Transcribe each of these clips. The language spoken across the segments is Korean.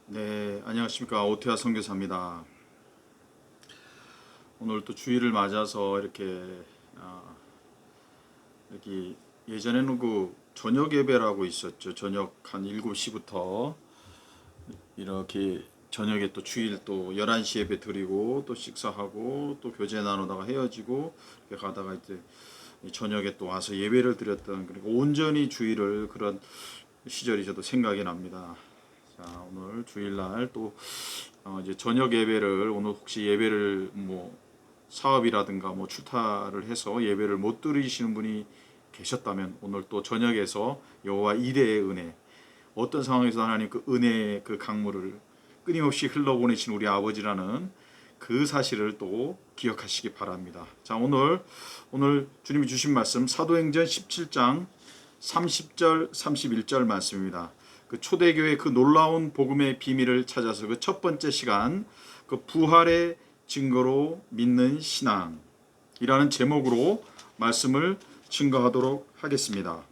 네, 안녕하십니까. 오태화 선교사입니다. 오늘 또 주일을 맞아서 아, 이렇게 예전에는 그 저녁 예배라고 있었죠. 저녁 한 7시부터 이렇게 저녁에 또 주일 또 11시 예배 드리고 또 식사하고 또 교제 나누다가 헤어지고 이렇게 가다가 이제 저녁에 또 와서 예배를 드렸던, 그리고 온전히 주일을 그런 시절이 저도 생각이 납니다. 자, 오늘 주일날 또 이제 저녁 예배를, 오늘 혹시 예배를 뭐 사업이라든가 뭐 출타를 해서 예배를 못 드리시는 분이 계셨다면, 오늘 또 저녁에서 여호와 이레의 은혜, 어떤 상황에서 하나님 그 은혜의 그 강물을 끊임없이 흘러보내신 우리 아버지라는 그 사실을 또 기억하시기 바랍니다. 자, 오늘 주님이 주신 말씀 사도행전 17장 30절 31절 말씀입니다. 그 초대교회 그 놀라운 복음의 비밀을 찾아서 그 첫 번째 시간, 그 부활의 증거로 믿는 신앙이라는 제목으로 말씀을 증거하도록 하겠습니다.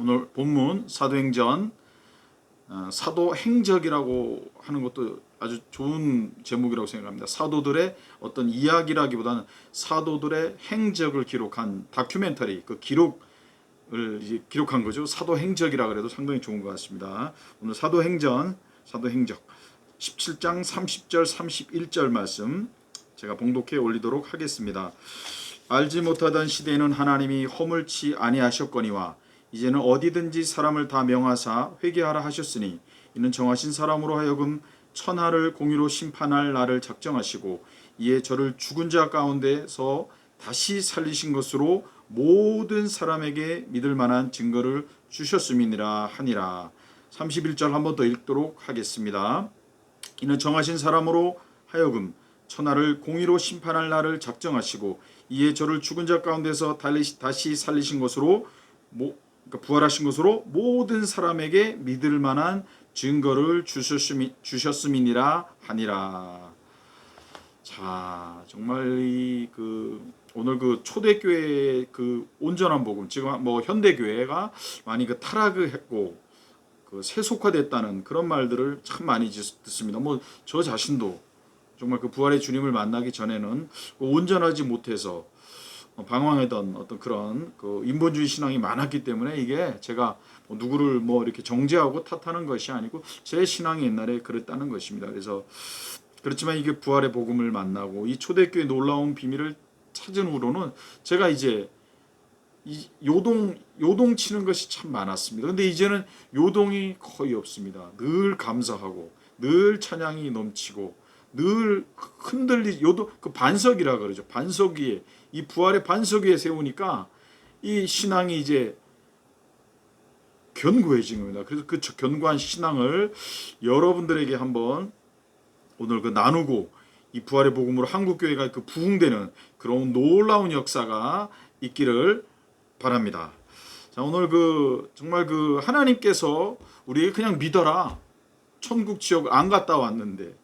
오늘 본문 사도행전, 사도행적이라고 하는 것도 아주 좋은 제목이라고 생각합니다. 사도들의 어떤 이야기라기보다는 사도들의 행적을 기록한 다큐멘터리, 그 기록을 기록한 거죠. 사도행적이라 그래도 상당히 좋은 것 같습니다. 오늘 사도행적 17장 30절 31절 말씀 제가 봉독해 올리도록 하겠습니다. 알지 못하던 시대에는 하나님이 허물치 아니하셨거니와 이제는 어디든지 사람을 다 명하사 회개하라 하셨으니 이는 정하신 사람으로 하여금 천하를 공의로 심판할 날을 작정하시고 이에 저를 죽은 자 가운데서 다시 살리신 것으로 모든 사람에게 믿을 만한 증거를 주셨음이니라 하니라. 31절 한 번 더 읽도록 하겠습니다. 이는 정하신 사람으로 하여금 천하를 공의로 심판할 날을 작정하시고 이에 저를 죽은 자 가운데서 다시 살리신 것으로, 그러니까 부활하신 것으로 모든 사람에게 믿을 만한 증거를 주셨음이니라 하니라. 자, 정말 오늘 그 초대교회의 그 온전한 복음, 지금 뭐 현대교회가 많이 그 타락했고 그 세속화됐다는 그런 말들을 참 많이 듣습니다. 뭐 저 자신도 정말 그 부활의 주님을 만나기 전에는 온전하지 못해서 방황하던 어떤 그런 그 인본주의 신앙이 많았기 때문에, 이게 제가 뭐 누구를 뭐 이렇게 정죄하고 탓하는 것이 아니고 제 신앙이 옛날에 그랬다는 것입니다. 그래서 그렇지만 이게 부활의 복음을 만나고 이 초대교회 놀라운 비밀을 찾은 후로는 제가 이제 이 요동 치는 것이 참 많았습니다. 근데 이제는 요동이 거의 없습니다. 늘 감사하고 늘 찬양이 넘치고 늘 요동, 그 반석 위에, 이 부활의 반석 위에 세우니까 이 신앙이 이제 견고해진 겁니다. 그래서 그 견고한 신앙을 여러분들에게 한번 오늘 그 나누고, 이 부활의 복음으로 한국교회가 그 부흥되는 그런 놀라운 역사가 있기를 바랍니다. 자, 오늘 정말 하나님께서 우리에게 그냥 믿어라, 천국 지옥 안 갔다 왔는데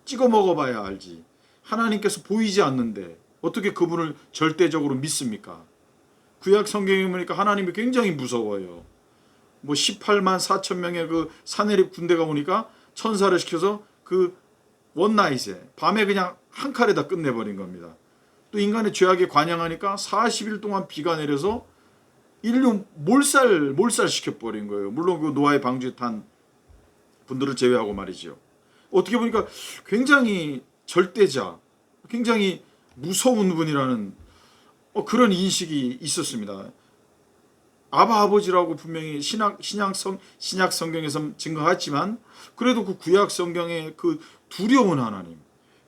찍어 먹어봐야 알지, 하나님께서 보이지 않는데 어떻게 그분을 절대적으로 믿습니까? 구약 성경에 보니까 하나님이 굉장히 무서워요. 뭐 18만 4천 명의 그 사내립 군대가 오니까 천사를 시켜서 그 원나잇에 밤에 그냥 한 칼에 다 끝내버린 겁니다. 또 인간의 죄악에 관영하니까 40일 동안 비가 내려서 인류 몰살시켜버린 거예요. 물론 그 노아의 방주에 탄 분들을 제외하고 말이죠. 어떻게 보니까 굉장히 절대자, 굉장히 무서운 분이라는 그런 인식이 있었습니다. 아버지라고 분명히 신약 성경에서 증거하지만, 그래도 그 구약 성경의 그 두려운 하나님,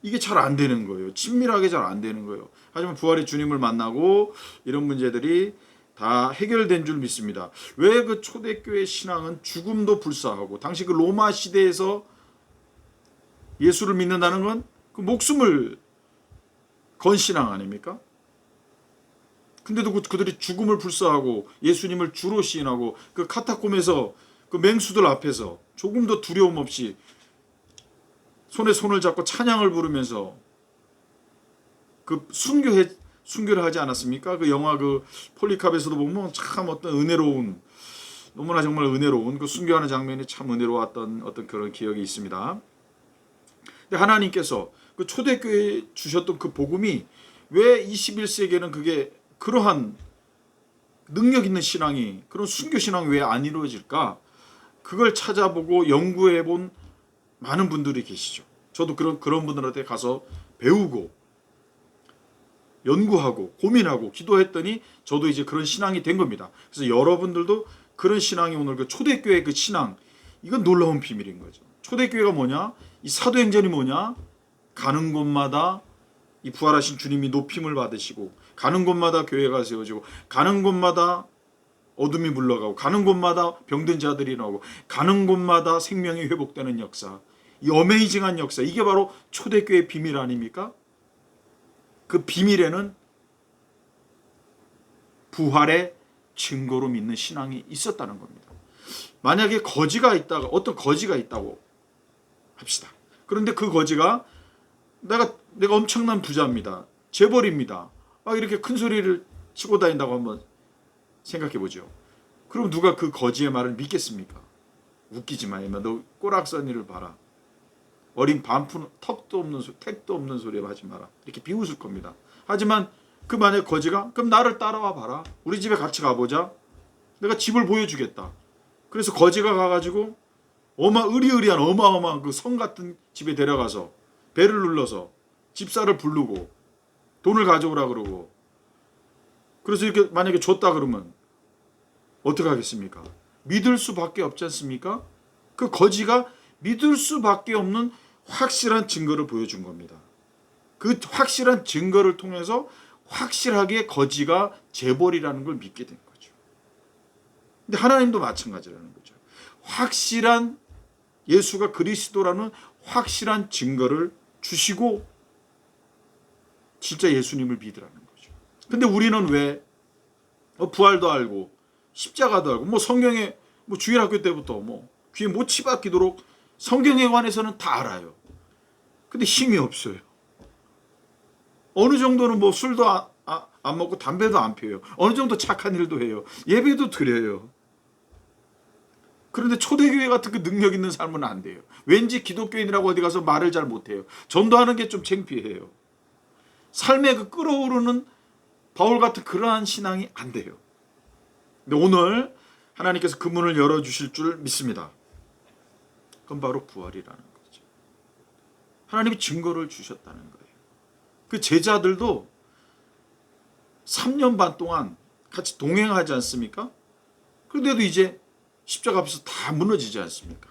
이게 잘 안 되는 거예요. 친밀하게 잘 안 되는 거예요. 하지만 부활의 주님을 만나고 이런 문제들이 다 해결된 줄 믿습니다. 왜 그 초대교회 신앙은 죽음도 불사하고, 당시 그 로마 시대에서 예수를 믿는다는 건 그 목숨을 건 신앙 아닙니까? 근데도 그들이 죽음을 불사하고 예수님을 주로 시인하고 그 카타콤에서 그 맹수들 앞에서 조금도 두려움 없이 손에 손을 잡고 찬양을 부르면서 그 순교를 하지 않았습니까? 그 영화 그 폴리캅에서도 보면 참 어떤 은혜로운 너무나 정말 은혜로운 그 순교하는 장면이 참 은혜로웠던 어떤 그런 기억이 있습니다. 근데 하나님께서 그 초대교회에 주셨던 그 복음이 왜 21세기에는 그게 그러한 능력 있는 신앙이, 그런 순교 신앙이 왜 안 이루어질까? 그걸 찾아보고 연구해 본 많은 분들이 계시죠. 저도 그런 분들한테 가서 배우고 연구하고 고민하고 기도했더니 저도 이제 그런 신앙이 된 겁니다. 그래서 여러분들도 그런 신앙이, 오늘 그 초대교회 그 신앙, 이건 놀라운 비밀인 거죠. 초대교회가 뭐냐? 이 사도행전이 뭐냐? 가는 곳마다 이 부활하신 주님이 높임을 받으시고, 가는 곳마다 교회가 세워지고, 가는 곳마다 어둠이 물러가고, 가는 곳마다 병든 자들이 나오고, 가는 곳마다 생명이 회복되는 역사, 이 어메이징한 역사, 이게 바로 초대교회의 비밀 아닙니까? 그 비밀에는 부활의 증거로 믿는 신앙이 있었다는 겁니다. 만약에 거지가 있다가, 어떤 거지가 있다고 합시다. 그런데 그 거지가 내가 엄청난 부자입니다, 재벌입니다, 막 이렇게 큰 소리를 치고 다닌다고 한번 생각해 보죠. 그럼 누가 그 거지의 말을 믿겠습니까? 웃기지 마, 임마. 너 꼬락서니를 봐라. 어린 반푼 턱도 없는 택도 없는 소리 하지 마라. 이렇게 비웃을 겁니다. 하지만 그 만약 거지가, 그럼 나를 따라와 봐라. 우리 집에 같이 가보자. 내가 집을 보여주겠다. 그래서 거지가 가가지고 의리의리한 어마어마한 그 성 같은 집에 데려가서 배를 눌러서 집사를 부르고 돈을 가져오라 그러고, 그래서 이렇게 만약에 줬다 그러면 어떻게 하겠습니까? 믿을 수밖에 없지 않습니까? 그 거지가 믿을 수밖에 없는 확실한 증거를 보여준 겁니다. 그 확실한 증거를 통해서 확실하게 거지가 재벌이라는 걸 믿게 된 거죠. 근데 하나님도 마찬가지라는 거죠. 확실한 예수가 그리스도라는 확실한 증거를 주시고 진짜 예수님을 믿으라는 거죠. 근데 우리는 왜 부활도 알고 십자가도 알고 성경에 주일학교 때부터 귀에 못 치박히도록 성경에 관해서는 다 알아요. 근데 힘이 없어요. 어느 정도는 술도 안 먹고 담배도 안 피워요. 어느 정도 착한 일도 해요. 예배도 드려요. 그런데 초대교회 같은 그 능력 있는 삶은 안 돼요. 왠지 기독교인이라고 어디 가서 말을 잘 못해요. 전도하는 게 좀 창피해요. 삶에 그 끓어오르는 바울 같은 그러한 신앙이 안 돼요. 근데 오늘 하나님께서 그 문을 열어주실 줄 믿습니다. 그건 바로 부활이라는 거죠. 하나님이 증거를 주셨다는 거예요. 그 제자들도 3년 반 동안 같이 동행하지 않습니까? 그런데도 이제 십자가 앞에서 다 무너지지 않습니까?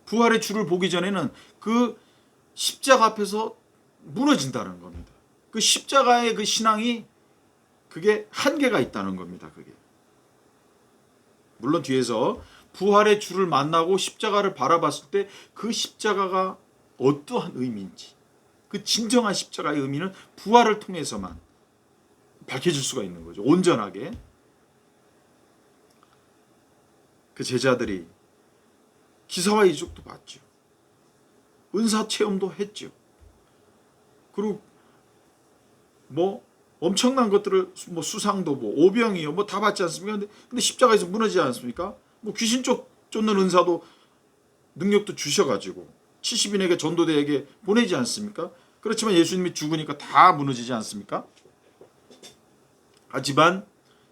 부활의 주를 보기 전에는 그 십자가 앞에서 무너진다는 겁니다. 그 십자가의 그 신앙이, 그게 한계가 있다는 겁니다. 그게 물론 뒤에서 부활의 주를 만나고 십자가를 바라봤을 때 그 십자가가 어떠한 의미인지, 그 진정한 십자가의 의미는 부활을 통해서만 밝혀질 수가 있는 거죠. 온전하게. 그 제자들이 기사와 이적도 봤죠. 은사 체험도 했죠. 그리고 엄청난 것들을 수상도 오병이요 다 받지 않습니까? 근데 십자가에서 무너지지 않습니까? 귀신 쫓는 은사도 능력도 주셔가지고 70인에게 전도대에게 보내지 않습니까? 그렇지만 예수님이 죽으니까 다 무너지지 않습니까? 하지만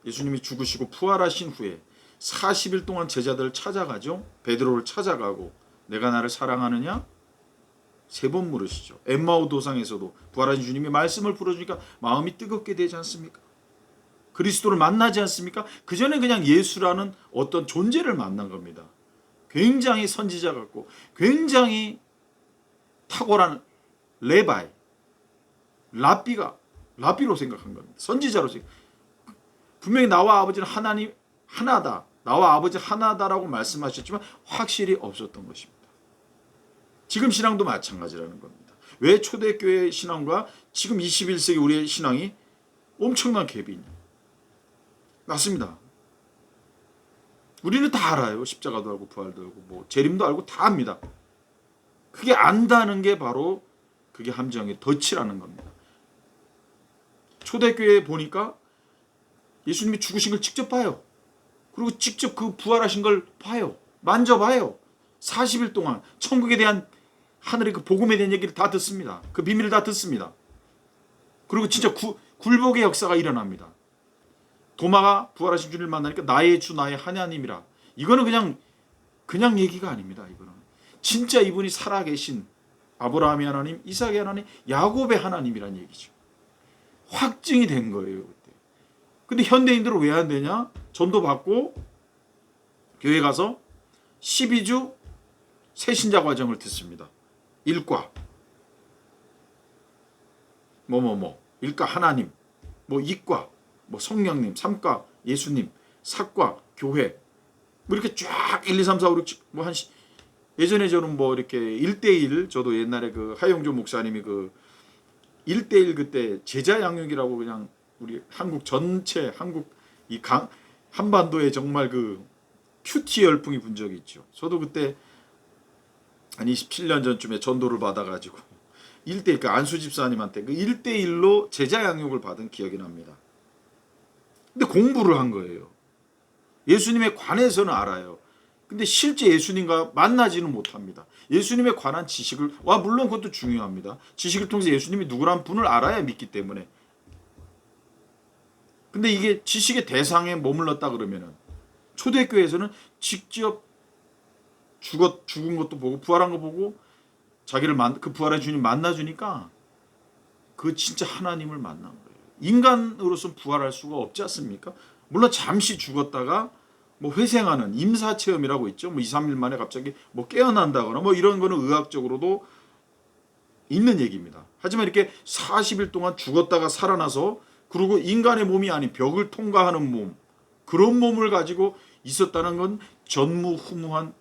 예수님이 죽으시고 부활하신 후에 40일 동안 제자들을 찾아가죠. 베드로를 찾아가고 내가 나를 사랑하느냐? 3번 물으시죠. 엠마오 도상에서도 부활하신 주님이 말씀을 풀어주니까 마음이 뜨겁게 되지 않습니까? 그리스도를 만나지 않습니까? 그 전에 그냥 예수라는 어떤 존재를 만난 겁니다. 굉장히 선지자 같고 굉장히 탁월한 레바이, 라비로 생각한 겁니다. 선지자로 생각. 분명히 나와 아버지는 하나님 하나다, 나와 아버지 하나다라고 말씀하셨지만 확실히 없었던 것입니다. 지금 신앙도 마찬가지라는 겁니다. 왜 초대교회 신앙과 지금 21세기 우리의 신앙이 엄청난 갭이 있냐? 맞습니다. 우리는 다 알아요. 십자가도 알고 부활도 알고 재림도 알고 다 압니다. 그게 안다는 게 바로 그게 함정의 덫이라는 겁니다. 초대교회에 보니까 예수님이 죽으신 걸 직접 봐요. 그리고 직접 그 부활하신 걸 봐요. 만져봐요. 40일 동안 천국에 대한 하늘의 그 복음에 대한 얘기를 다 듣습니다. 그 비밀을 다 듣습니다. 그리고 진짜 굴복의 역사가 일어납니다. 도마가 부활하신 주를 만나니까 나의 주 나의 하나님이라. 이거는 그냥 얘기가 아닙니다. 이거는 진짜 이분이 살아계신 아브라함의 하나님, 이삭의 하나님, 야곱의 하나님이란 얘기죠. 확증이 된 거예요. 그때. 근데 현대인들은 왜 안 되냐? 전도 받고 교회 가서 12주 새신자 과정을 듣습니다. 일과 일과 하나님, 이과, 성령님, 삼과 예수님, 사과 교회, 이렇게 쫙 1, 2, 3, 4, 5, 6, 7, 예전에 저는 이렇게 1대1, 저도 옛날에 그 하용조 목사님이 그 1대1 그때 제자 양육이라고 그냥 우리 한국 전체 한반도에 정말 그 큐티 열풍이 분 적이 있죠. 저도 그때 한 27년 전쯤에 전도를 받아가지고 1대1 그 안수 집사님한테 그 1대1로 제자 양육을 받은 기억이 납니다. 근데 공부를 한 거예요. 예수님에 관해서는 알아요. 근데 실제 예수님과 만나지는 못합니다. 예수님에 관한 지식을, 물론 그것도 중요합니다. 지식을 통해서 예수님이 누구란 분을 알아야 믿기 때문에. 근데 이게 지식의 대상에 머물렀다 그러면은 초대교회에서는 직접 죽은 것도 보고 부활한 거 보고 그 부활한 주님 만나주니까 그 진짜 하나님을 만난 거예요. 인간으로서는 부활할 수가 없지 않습니까? 물론 잠시 죽었다가 회생하는 임사체험이라고 있죠. 2, 3일 만에 갑자기 깨어난다거나 이런 거는 의학적으로도 있는 얘기입니다. 하지만 이렇게 40일 동안 죽었다가 살아나서 그리고 인간의 몸이 아닌 벽을 통과하는 몸, 그런 몸을 가지고 있었다는 건 전무후무한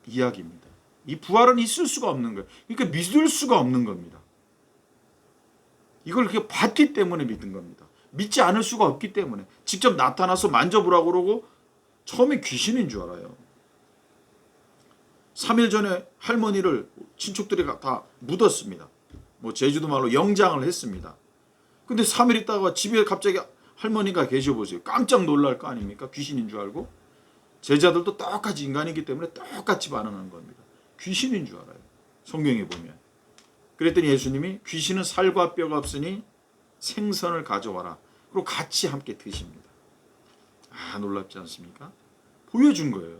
이야기입니다. 이 부활은 있을 수가 없는 거예요. 그러니까 믿을 수가 없는 겁니다. 이걸 그렇게 봤기 때문에 믿은 겁니다. 믿지 않을 수가 없기 때문에. 직접 나타나서 만져보라고 그러고 처음에 귀신인 줄 알아요. 3일 전에 할머니를 친척들이 다 묻었습니다. 제주도 말로 영장을 했습니다. 근데 3일 있다가 집에 갑자기 할머니가 계셔보세요. 깜짝 놀랄 거 아닙니까? 귀신인 줄 알고. 제자들도 똑같이 인간이기 때문에 똑같이 반응한 겁니다. 귀신인 줄 알아요. 성경에 보면. 그랬더니 예수님이 귀신은 살과 뼈가 없으니 생선을 가져와라. 그리고 같이 함께 드십니다. 놀랍지 않습니까? 보여준 거예요.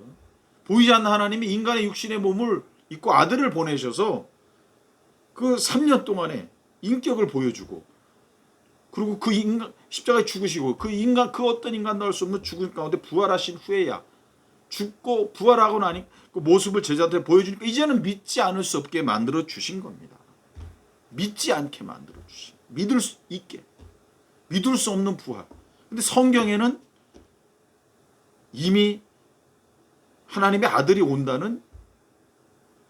보이지 않는 하나님이 인간의 육신의 몸을 입고 아들을 보내셔서 그 3년 동안에 인격을 보여주고 그리고 그 인간 십자가에 죽으시고 그 어떤 인간도 할 수 없는 죽음 가운데 부활하신 후에야 죽고 부활하고 나니 그 모습을 제자들에 보여주니까 이제는 믿지 않을 수 없게 만들어 주신 겁니다. 믿지 않게 만들어 주신, 믿을 수 있게, 믿을 수 없는 부활. 근데 성경에는 이미 하나님의 아들이 온다는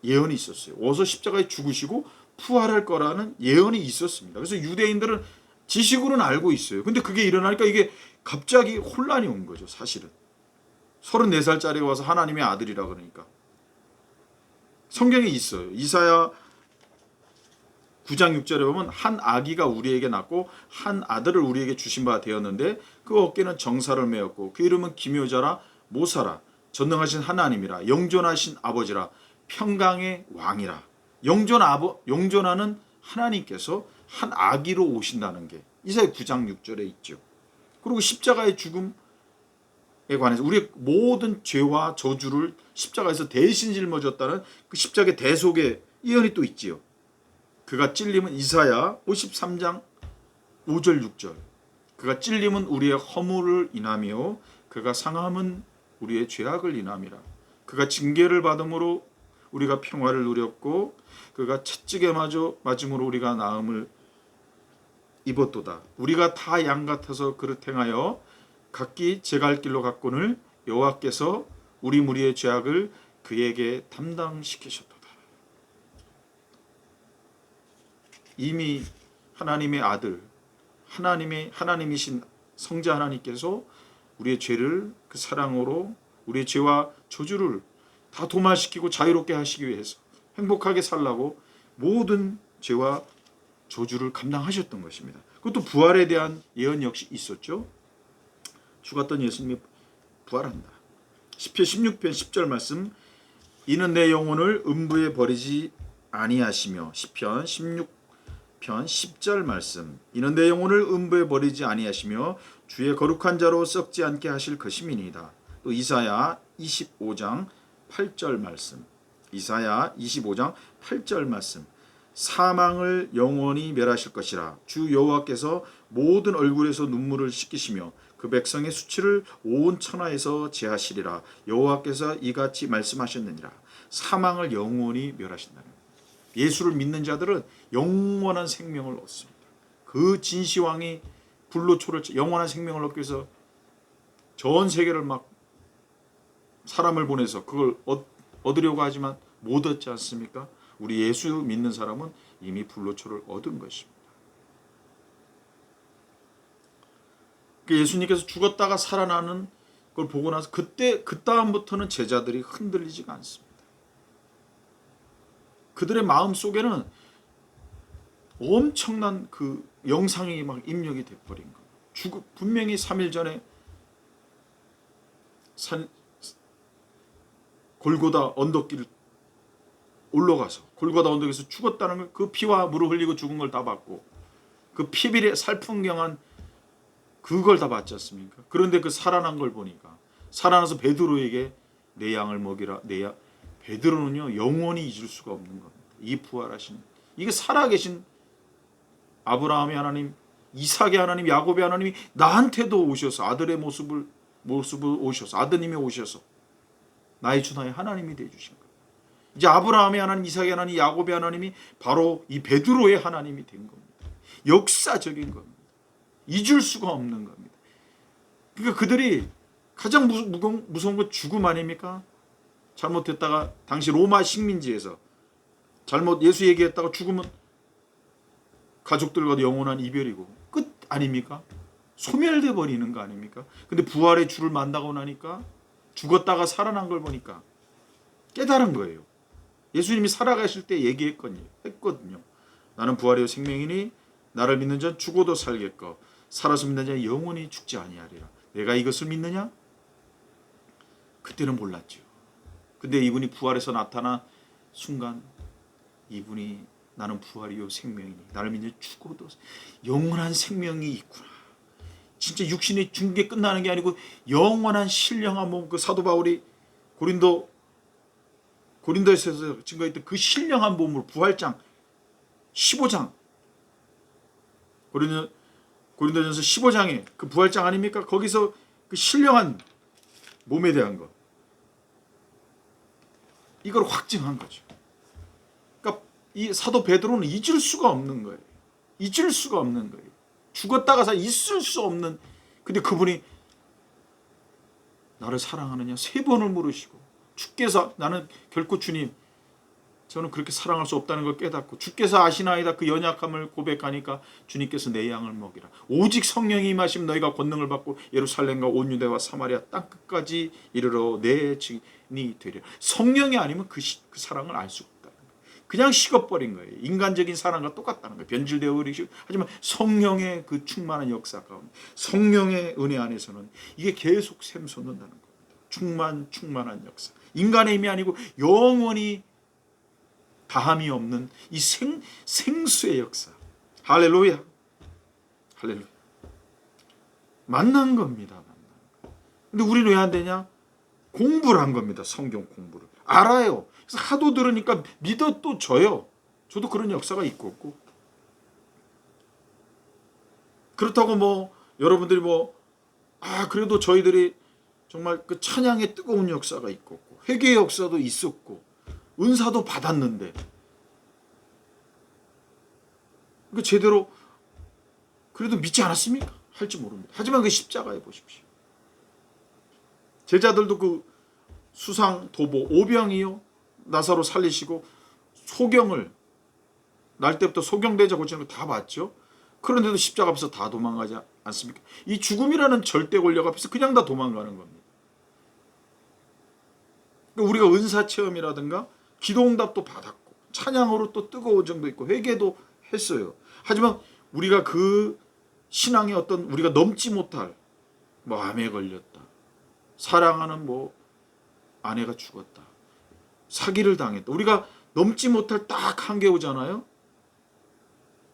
예언이 있었어요. 어서 십자가에 죽으시고 부활할 거라는 예언이 있었습니다. 그래서 유대인들은 지식으로는 알고 있어요. 근데 그게 일어나니까 이게 갑자기 혼란이 온 거죠. 사실은 34살짜리가 와서 하나님의 아들이라 그러니까. 성경에 있어요. 이사야 9장 6절에 보면 한 아기가 우리에게 낳고 한 아들을 우리에게 주신 바 되었는데 그 어깨는 정사를 메었고 그 이름은 기묘자라 모사라 전능하신 하나님이라 영존하신 아버지라 평강의 왕이라. 영존하는 하나님께서 한 아기로 오신다는 게 이사야 9장 6절에 있죠. 그리고 십자가의 죽음에 관해서 우리의 모든 죄와 저주를 십자가에서 대신 짊어졌다는 그 십자가의 대속의 예언이 또 있지요. 그가 찔림은 이사야 53장 5절 6절 그가 찔림은 우리의 허물을 인하며 그가 상함은 우리의 죄악을 인함이라. 그가 징계를 받음으로 우리가 평화를 누렸고 그가 채찍에 맞음으로 우리가 나음을 입었도다. 우리가 다 양 같아서 그릇 행하여 각기 제 갈 길로 갔거늘 여호와께서 우리 무리의 죄악을 그에게 담당시키셨도다. 이미 하나님의 아들, 하나님이신 성자 하나님께서 우리의 죄를 그 사랑으로 우리의 죄와 저주를 다 도말시키고 자유롭게 하시기 위해서 행복하게 살라고 모든 죄와 저주를 감당하셨던 것입니다. 그것도 부활에 대한 예언 역시 있었죠. 죽었던 예수님이 부활한다. 시편 16편 10절 말씀, 이는 내 영혼을 음부에 버리지 아니하시며. 시편 16편 10절 말씀, 이는 내 영혼을 음부에 버리지 아니하시며 주의 거룩한 자로 썩지 않게 하실 것임이니이다. 또 이사야 25장 8절 말씀, 이사야 25장 8절 말씀, 사망을 영원히 멸하실 것이라. 주 여호와께서 모든 얼굴에서 눈물을 씻기시며 그 백성의 수치를 온 천하에서 제하시리라. 여호와께서 이같이 말씀하셨느니라. 사망을 영원히 멸하신다는 거예요. 예수를 믿는 자들은 영원한 생명을 얻습니다. 그 진시황이 불로 초를 영원한 생명을 얻기 위해서 전 세계를 막 사람을 보내서 그걸 얻으려고 하지만 못 얻지 않습니까? 우리 예수 믿는 사람은 이미 불로초를 얻은 것입니다. 예수님께서 죽었다가 살아나는 걸 보고 나서 그 다음부터는 제자들이 흔들리지가 않습니다. 그들의 마음 속에는 엄청난 그 영상이 막 입력이 돼버린 거예요. 분명히 3일 전에 골고다 언덕길 올라가서 골고다 언덕에서 죽었다는 걸, 그 피와 물을 흘리고 죽은 걸 다 봤고 그 피비례 살풍경한 그걸 다 봤지 않습니까? 그런데 그 살아난 걸 보니까 살아나서 베드로에게 내 양을 먹이라. 베드로는요 영원히 잊을 수가 없는 겁니다. 이 부활하신, 이게 살아계신 아브라함의 하나님, 이삭의 하나님, 야곱의 하나님이 나한테도 오셔서 아들의 모습을 오셔서 아드님이 오셔서 나의 주 나의 하나님이 되어주신 거예요. 이제 아브라함의 하나님, 이삭의 하나님, 야곱의 하나님이 바로 이 베드로의 하나님이 된 겁니다. 역사적인 겁니다. 잊을 수가 없는 겁니다. 그러니까 그들이 가장 무서운 건 죽음 아닙니까? 잘못했다가 당시 로마 식민지에서 잘못 예수 얘기했다가 죽으면 가족들과도 영원한 이별이고 끝 아닙니까? 소멸돼 버리는 거 아닙니까? 근데 부활의 주를 만나고 나니까 죽었다가 살아난 걸 보니까 깨달은 거예요. 예수님이 살아가실 때 얘기했거든요. 나는 부활이요 생명이니 나를 믿는 자는 죽어도 살겠고 살아서 믿는 자는 영원히 죽지 아니하리라. 내가 이것을 믿느냐? 그때는 몰랐죠. 근데 이분이 부활해서 나타난 순간 이분이 나는 부활이요 생명이니 나를 믿는 자는 죽어도 영원한 생명이 있구나. 진짜 육신의 중계 끝나는 게 아니고 영원한 신령한 몸, 그 사도 바울이 고린도에서 증거했던 그 신령한 몸으로 부활장 15장 고린도전서 15장에 그 부활장 아닙니까? 거기서 그 신령한 몸에 대한 것 이걸 확증한 거죠. 그러니까 이 사도 베드로는 잊을 수가 없는 거예요. 잊을 수가 없는 거예요. 죽었다가 있을 수 없는, 근데 그분이 나를 사랑하느냐 3번을 물으시고 주께서 나는 결코 주님 저는 그렇게 사랑할 수 없다는 걸 깨닫고 주께서 아시나이다 그 연약함을 고백하니까 주님께서 내 양을 먹이라. 오직 성령이 임하시면 너희가 권능을 받고 예루살렘과 온 유대와 사마리아 땅끝까지 이르러 내 증인이 되리라. 성령이 아니면 그 사랑을 알 수가 없다는 거예요. 그냥 식어버린 거예요. 인간적인 사랑과 똑같다는 거예요. 변질되어 버리시고. 하지만 성령의 그 충만한 역사 가운데 성령의 은혜 안에서는 이게 계속 샘솟는다는 겁니다. 충만한 역사. 인간의 힘이 아니고 영원히 다함이 없는 이 생수의 역사. 할렐루야. 할렐루야. 만난 겁니다. 근데 우리는 왜 안 되냐? 공부를 한 겁니다. 성경 공부를. 알아요. 그래서 하도 들으니까 믿어 또 져요. 저도 그런 역사가 있고 없고. 그렇다고 여러분들이 그래도 저희들이 정말 그 찬양의 뜨거운 역사가 있고 없고 회개의 역사도 있었고 은사도 받았는데 그 제대로 그래도 믿지 않았습니까? 할지 모릅니다. 하지만 그 십자가에 보십시오. 제자들도 그 수상 도보 오병이요 나사로 살리시고 소경을 날 때부터 소경대자 고치는 거 다 봤죠. 그런데도 십자가 앞에서 다 도망가지 않습니까? 이 죽음이라는 절대 권력 앞에서 그냥 다 도망가는 겁니다. 우리가 은사 체험이라든가 기도응답도 받았고 찬양으로 또 뜨거운 정도 있고 회개도 했어요. 하지만 우리가 그 신앙의 어떤 우리가 넘지 못할 뭐 암에 걸렸다. 사랑하는 뭐 아내가 죽었다. 사기를 당했다. 우리가 넘지 못할 딱 한계 오잖아요.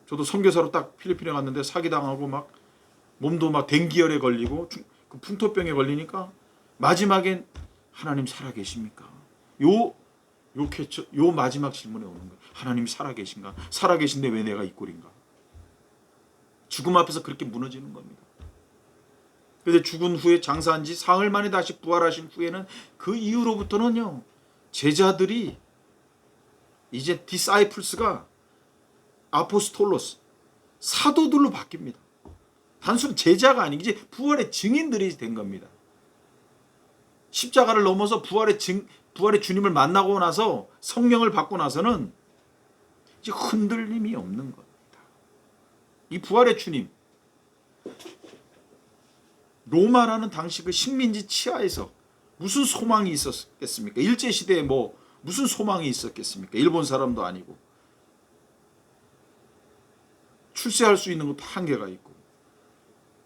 저도 선교사로 딱 필리핀에 갔는데 사기당하고 막 몸도 막 댕기열에 걸리고 그 풍토병에 걸리니까 마지막엔 하나님 살아계십니까? 요 마지막 질문에 오는 거예요. 하나님 살아계신가? 살아계신데 왜 내가 이 꼴인가? 죽음 앞에서 그렇게 무너지는 겁니다. 그런데 죽은 후에 장사한 지 사흘 만에 다시 부활하신 후에는 그 이후로부터는요, 제자들이 이제 디사이플스가 아포스톨로스, 사도들로 바뀝니다. 단순히 제자가 아니고 이제 부활의 증인들이 된 겁니다. 십자가를 넘어서 부활의 주님을 만나고 나서 성령을 받고 나서는 이제 흔들림이 없는 겁니다. 이 부활의 주님, 로마라는 당시 그 식민지 치하에서 무슨 소망이 있었겠습니까? 일제시대에 뭐 무슨 소망이 있었겠습니까? 일본 사람도 아니고. 출세할 수 있는 것도 한계가 있고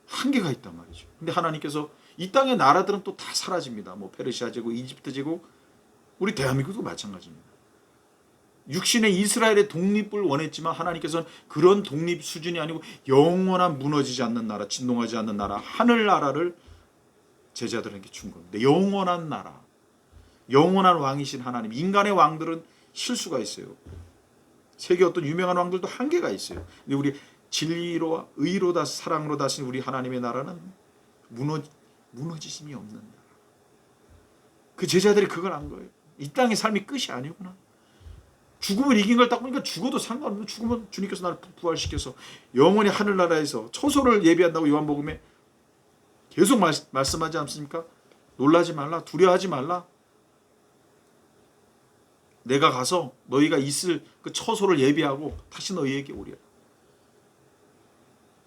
한계가 있단 말이죠. 근데 하나님께서 이 땅의 나라들은 또 다 사라집니다. 뭐 페르시아 제국, 이집트 제국, 우리 대한민국도 마찬가지입니다. 육신의 이스라엘의 독립을 원했지만 하나님께서는 그런 독립 수준이 아니고 영원한 무너지지 않는 나라, 진동하지 않는 나라, 하늘나라를 제자들에게 준 겁니다. 영원한 나라, 영원한 왕이신 하나님. 인간의 왕들은 실수가 있어요. 세계 어떤 유명한 왕들도 한계가 있어요. 근데 우리 진리로 의로 다스 사랑으로 다스린 우리 하나님의 나라는 무너지심이 없는 나라. 그 제자들이 그걸 안 거예요. 이 땅의 삶이 끝이 아니구나. 죽음을 이긴 걸 딱 보니까 죽어도 상관없는, 죽으면 주님께서 나를 부활시켜서 영원히 하늘나라에서 처소를 예비한다고 요한복음에 계속 말씀하지 않습니까? 놀라지 말라, 두려워하지 말라. 내가 가서 너희가 있을 그 처소를 예비하고 다시 너희에게 오리라.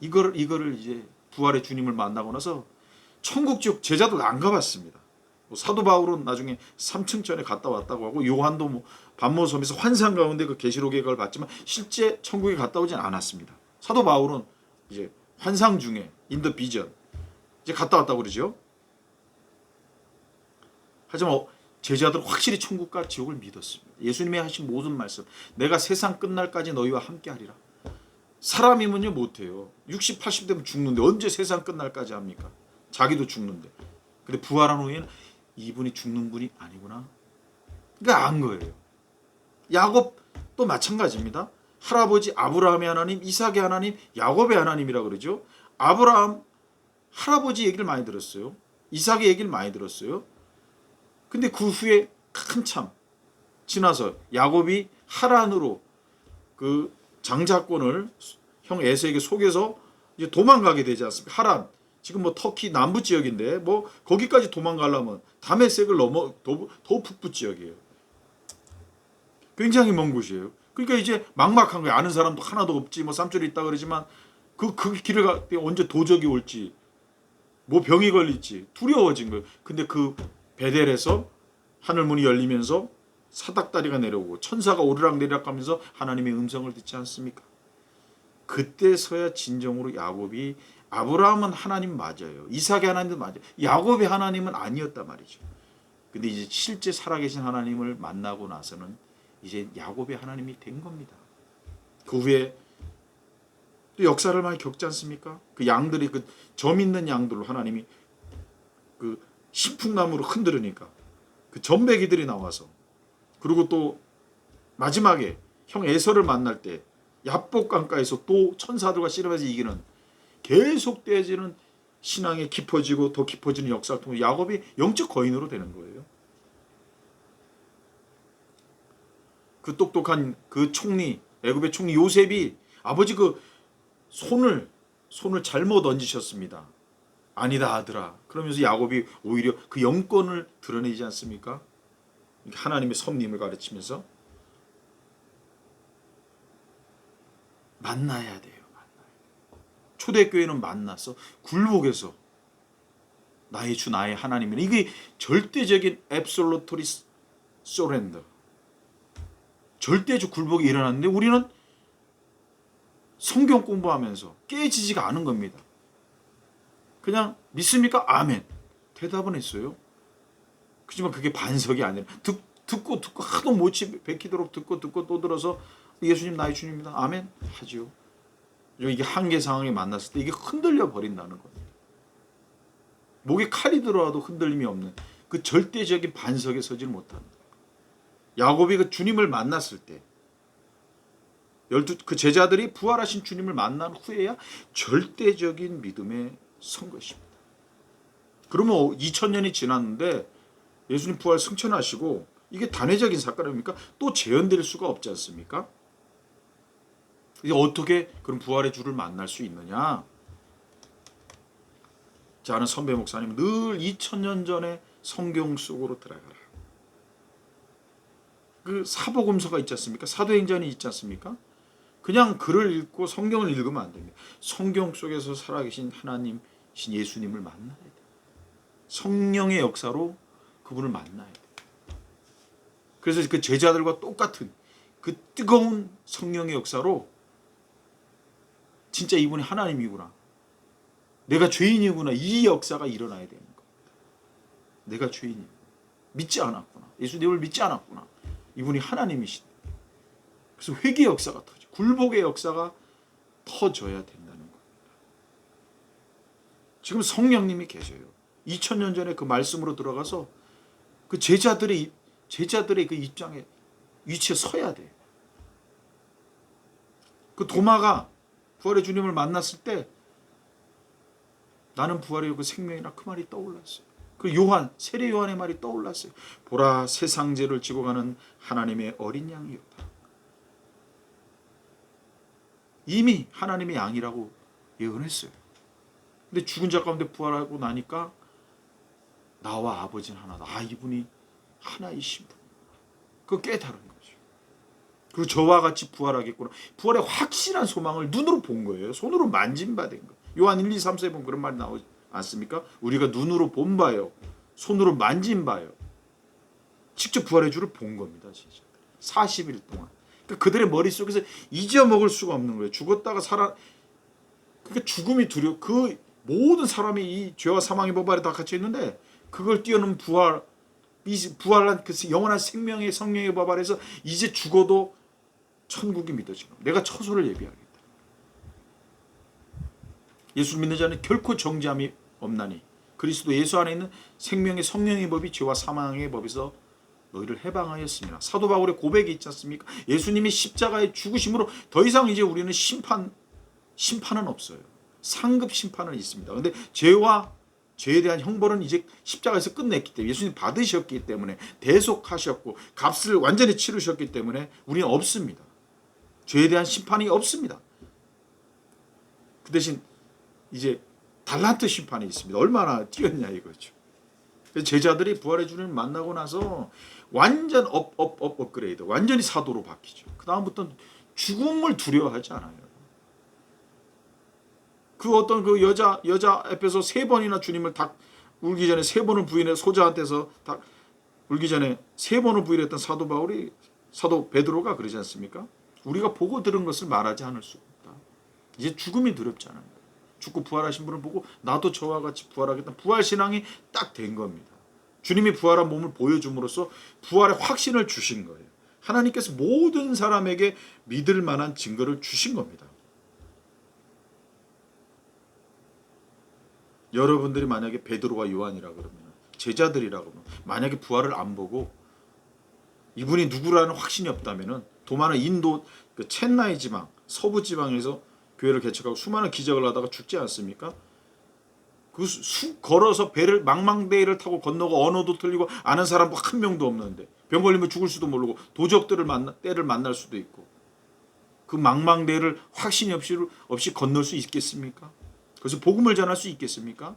이거를 이제 부활의 주님을 만나고 나서 천국 지옥 제자도 안 가봤습니다. 사도 바울은 나중에 3층 전에 갔다 왔다고 하고, 요한도 뭐 반모섬에서 환상 가운데 그 계시록의 걸 봤지만 실제 천국에 갔다 오진 않았습니다. 사도 바울은 이제 환상 중에 인더 비전 이제 갔다 왔다고 그러죠. 하지만 제자들은 확실히 천국과 지옥을 믿었습니다. 예수님이 하신 모든 말씀, 내가 세상 끝날까지 너희와 함께하리라. 사람이면요 못해요. 60, 80 되면 죽는데 언제 세상 끝날까지 합니까? 자기도 죽는데. 근데 부활한 후에는 이분이 죽는 분이 아니구나. 그러니까 안 거예요. 야곱도 마찬가지입니다. 할아버지 아브라함의 하나님, 이삭의 하나님, 야곱의 하나님이라 그러죠. 아브라함 할아버지 얘기를 많이 들었어요. 이삭의 얘기를 많이 들었어요. 근데 그 후에 한참 지나서 야곱이 하란으로 그 장자권을 형 에서에게 속여서 이제 도망가게 되지 않습니까? 하란, 지금 뭐 터키 남부 지역인데 뭐 거기까지 도망가려면 다메섹을 넘어 더 북부 지역이에요. 굉장히 먼 곳이에요. 그러니까 이제 막막한 거예요. 아는 사람도 하나도 없지. 뭐 삼촌이 있다 그러지만 그 길을 갈 때 언제 도적이 올지, 뭐 병이 걸릴지 두려워진 거예요. 근데 그 베델에서 하늘문이 열리면서 사닥다리가 내려오고 천사가 오르락내리락 하면서 하나님의 음성을 듣지 않습니까? 그때서야 진정으로 야곱이, 아브라함은 하나님 맞아요. 이삭의 하나님도 맞아요. 야곱의 하나님은 아니었단 말이죠. 근데 이제 실제 살아계신 하나님을 만나고 나서는 이제 야곱의 하나님이 된 겁니다. 그 후에 또 역사를 많이 겪지 않습니까? 그 양들이 그 점 있는 양들로 하나님이 그 신풍나무로 흔들으니까 그 점배기들이 나와서, 그리고 또 마지막에 형 에서를 만날 때 야복강가에서 또 천사들과 씨름해서 이기는, 계속되어지는 신앙이 깊어지고 더 깊어지는 역사를 통해 야곱이 영적 거인으로 되는 거예요. 그 똑똑한 그 총리, 애굽의 총리 요셉이 아버지 그 손을 잘못 얹으셨습니다. 아니다 아들아. 그러면서 야곱이 오히려 그 영권을 드러내지 않습니까? 하나님의 섭림을 가르치면서 만나야 돼요. 초대교회는 만나서 굴복해서 나의 주 나의 하나님이라. 이게 절대적인 absolutely surrender, 절대적 굴복이 일어났는데 우리는 성경 공부하면서 깨지지가 않은 겁니다. 그냥 믿습니까? 아멘. 대답은 했어요. 그렇지만 그게 반석이 아니라 듣고 하도 못이 베키도록 듣고 또 들어서 예수님 나의 주님입니다. 아멘 하지요. 이게 한계 상황에 만났을 때 이게 흔들려 버린다는 거예요. 목에 칼이 들어와도 흔들림이 없는 그 절대적인 반석에 서질 못한다. 야곱이 그 주님을 만났을 때 그 제자들이 부활하신 주님을 만난 후에야 절대적인 믿음에 선 것입니다. 그러면 2000년이 지났는데 예수님 부활 승천하시고 이게 단회적인 사건입니까? 또 재현될 수가 없지 않습니까? 이제 어떻게 그런 부활의 주를 만날 수 있느냐? 저는 선배 목사님 늘 2000년 전에 성경 속으로 들어가라. 그 사복음서가 있지 않습니까? 사도행전이 있지 않습니까? 그냥 글을 읽고 성경을 읽으면 안 됩니다. 성경 속에서 살아계신 하나님이신 예수님을 만나야 돼요. 성령의 역사로 그분을 만나야 돼요. 그래서 그 제자들과 똑같은 그 뜨거운 성령의 역사로 진짜 이분이 하나님이구나. 내가 죄인이구나. 이 역사가 일어나야 되는 겁니다. 내가 죄인이구나. 믿지 않았구나. 예수님을 믿지 않았구나. 이분이 하나님이시다. 그래서 회개 역사가 터져. 굴복의 역사가 터져야 된다는 겁니다. 지금 성령님이 계셔요. 2000년 전에 그 말씀으로 들어가서 그 제자들의 그 입장에 위치에 서야 돼. 그 도마가 부활의 주님을 만났을 때 나는 부활이요 그 생명이라 그 말이 떠올랐어요. 그 요한 세례 요한의 말이 떠올랐어요. 보라 세상 죄를 지고 가는 하나님의 어린 양이었다. 이미 하나님의 양이라고 예언했어요. 근데 죽은 자 가운데 부활하고 나니까 나와 아버지는 하나다. 아 이분이 하나이신 분. 그거 깨달은 거죠. 그리고 저와 같이 부활하겠구나. 부활의 확실한 소망을 눈으로 본 거예요. 손으로 만진받은 거. 요한 1, 2, 3, 4에 보면 그런 말이 나오지 않습니까? 우리가 눈으로 본 바요. 손으로 만진 바요. 직접 부활의 주를 본 겁니다. 진짜. 40일 동안. 그러니까 그들의 머릿속에서 잊어먹을 수가 없는 거예요. 죽었다가 그러니까 죽음이 두려워. 그 모든 사람이 이 죄와 사망의 법 아래 다 갇혀 있는데 그걸 뛰어넘은 부활한 그 영원한 생명의 성령의 법 아래서 이제 죽어도 천국이 믿어지는 거예요. 내가 처소를 예비하겠다. 예수 믿는 자는 결코 정죄함이 없나니 그리스도 예수 안에 있는 생명의 성령의 법이 죄와 사망의 법에서 너희를 해방하였습니다. 사도 바울의 고백이 있지 않습니까? 예수님이 십자가에 죽으심으로 더 이상 이제 우리는 심판은 없어요. 상급 심판은 있습니다. 그런데 죄에 대한 형벌은 이제 십자가에서 끝냈기 때문에 예수님 받으셨기 때문에 대속하셨고 값을 완전히 치르셨기 때문에 우리는 없습니다. 죄에 대한 심판이 없습니다. 그 대신 이제 달란트 심판이 있습니다. 얼마나 뛰었냐 이거죠. 제자들이 부활의 주님을 만나고 나서 완전 업그레이드, 완전히 사도로 바뀌죠. 그 다음부터는 죽음을 두려워하지 않아요. 그 어떤 그 여자 앞에서 3번이나 주님을 다 울기 전에 3번을 부인해 소자한테서 다 울기 전에 3번을 부인했던 사도 베드로가 그러지 않습니까? 우리가 보고 들은 것을 말하지 않을 수 없다. 이제 죽음이 두렵잖아요. 죽고 부활하신 분을 보고 나도 저와 같이 부활하겠다. 부활신앙이 딱 된 겁니다. 주님이 부활한 몸을 보여줌으로써 부활의 확신을 주신 거예요. 하나님께서 모든 사람에게 믿을 만한 증거를 주신 겁니다. 여러분들이 만약에 베드로와 요한이라 그러면 제자들이라 그러면 만약에 부활을 안 보고 이분이 누구라는 확신이 없다면은 도마는 인도 그 첸나이 지방 서부 지방에서 교회를 개척하고 수많은 기적을 하다가 죽지 않습니까? 그 걸어서 배를 망망대해를 타고 건너고 언어도 틀리고 아는 사람 한 명도 없는데 병 걸리면 죽을 수도 모르고 도적들을 때를 만날 수도 있고 그 망망대해를 확신이 없이 건널 수 있겠습니까? 그래서 복음을 전할 수 있겠습니까?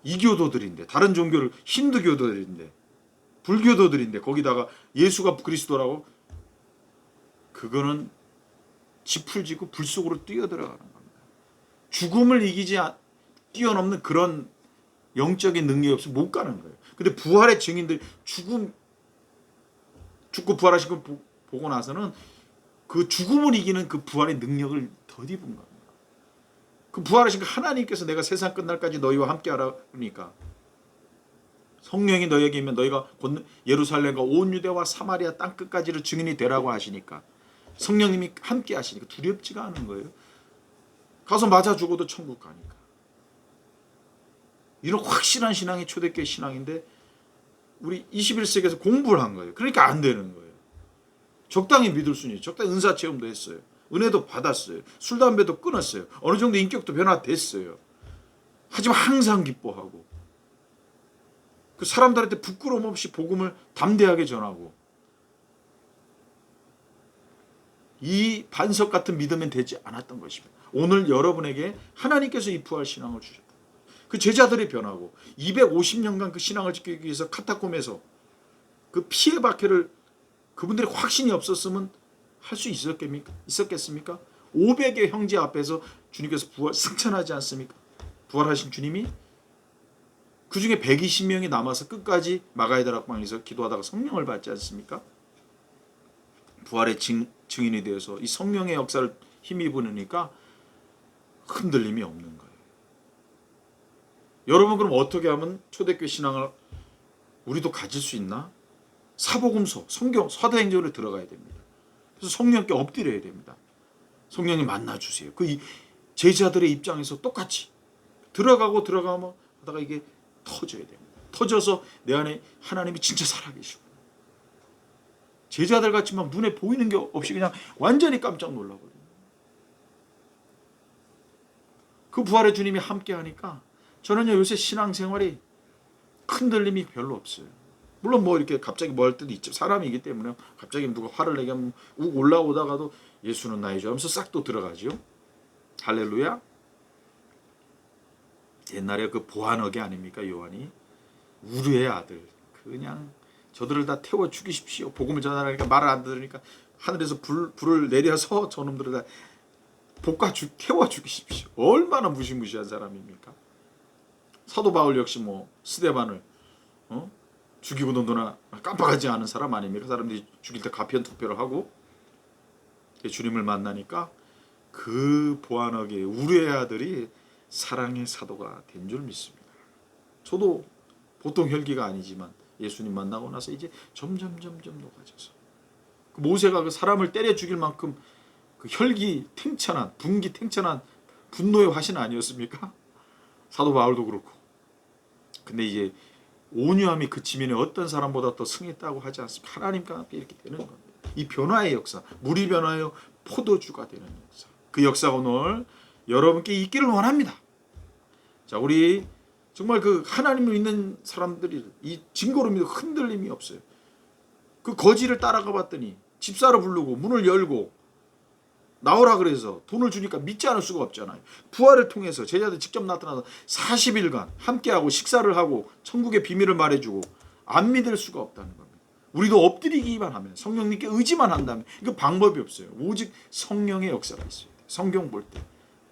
이교도들인데 다른 종교를 힌두교도들인데 불교도들인데 거기다가 예수가 그리스도라고 그거는 지풀 지고 불 속으로 뛰어들어가는 겁니다. 죽음을 뛰어넘는 그런 영적인 능력이 없으면 못 가는 거예요. 근데 부활의 증인들이 죽고 부활하신 걸 보고 나서는 그 죽음을 이기는 그 부활의 능력을 덧입은 겁니다. 그 부활하신 그 하나님께서 내가 세상 끝날까지 너희와 함께하라 그러니까 성령이 너희에게 있면 너희가 곧 예루살렘과 온 유대와 사마리아 땅 끝까지를 증인이 되라고 하시니까 성령님이 함께 하시니까 두렵지가 않은 거예요. 가서 맞아 죽어도 천국 가니까. 이런 확실한 신앙이 초대교회 신앙인데 우리 21세기에서 공부를 한 거예요. 그러니까 안 되는 거예요. 적당히 믿을 수는 있죠. 적당히 은사 체험도 했어요. 은혜도 받았어요. 술, 담배도 끊었어요. 어느 정도 인격도 변화됐어요. 하지만 항상 기뻐하고 그 사람들한테 부끄러움 없이 복음을 담대하게 전하고 이 반석 같은 믿음은 되지 않았던 것입니다. 오늘 여러분에게 하나님께서 이 부활 신앙을 주셨다. 그 제자들이 변하고 250년간 그 신앙을 지키기 위해서 카타콤에서 그 피해 박해를 그분들이 확신이 없었으면 할 수 있었겠습니까? 500의 형제 앞에서 주님께서 부활 승천하지 않습니까? 부활하신 주님이 그 중에 120명이 남아서 끝까지 마가의 다락방에서 기도하다가 성령을 받지 않습니까? 부활의 증인이 되어서 이 성령의 역사를 힘입으니까 흔들림이 없는 거예요. 여러분 그럼 어떻게 하면 초대교회 신앙을 우리도 가질 수 있나? 사복음서, 성경, 사도행전으로 들어가야 됩니다. 그래서 성령께 엎드려야 됩니다. 성령님 만나주세요. 그 제자들의 입장에서 똑같이 들어가면 하다가 이게 터져야 됩니다. 터져서 내 안에 하나님이 진짜 살아계시고 제자들 같이 막 눈에 보이는 게 없이 그냥 완전히 깜짝 놀라버려요. 그 부활의 주님이 함께 하니까 저는요 요새 신앙생활이 흔들림이 별로 없어요. 물론 뭐 이렇게 갑자기 뭐 할 때도 있죠. 사람이기 때문에 갑자기 누가 화를 내게 하면 욱 올라오다가도 예수는 나의 주 하면서 싹 또 들어가지요. 할렐루야. 옛날에 그 보안어게 아닙니까 요한이 우르의 아들 그냥 저들을 다 태워 죽이십시오. 복음을 전하니까 말을 안 들으니까 하늘에서 불을 내려서 저놈들을 다 태워 죽이십시오. 얼마나 무시무시한 사람입니까? 사도 바울 역시 뭐 스데반을 죽이고 논도나 깜빡하지 않은 사람 아닙니까? 사람들이 죽일 때 가편 투표를 하고 주님을 만나니까 그 보안하게 우리의 아들이 사랑의 사도가 된 줄 믿습니다. 저도 보통 혈기가 아니지만 예수님 만나고 나서 이제 점점 녹아져서 그 모세가 그 사람을 때려 죽일 만큼 그 혈기 탱천한 분기 탱천한 분노의 화신 아니었습니까? 사도 바울도 그렇고. 근데 이제 온유함이 그치면 어떤 사람보다 더 승했다고 하지 않습니까? 하나님과 함께 이렇게 되는 겁니다. 이 변화의 역사, 물이 변하여 포도주가 되는 역사. 그 역사가 오늘 여러분께 있기를 원합니다. 자, 우리 정말 그 하나님을 믿는 사람들이 이 증거로 믿어 흔들림이 없어요. 그 거지를 따라가 봤더니 집사를 부르고 문을 열고 나오라 그래서 돈을 주니까 믿지 않을 수가 없잖아요. 부활을 통해서 제자들 직접 나타나서 40일간 함께하고 식사를 하고 천국의 비밀을 말해주고 안 믿을 수가 없다는 겁니다. 우리도 엎드리기만 하면 성령님께 의지만 한다면 이거 방법이 없어요. 오직 성령의 역사가 있어요. 성경 볼 때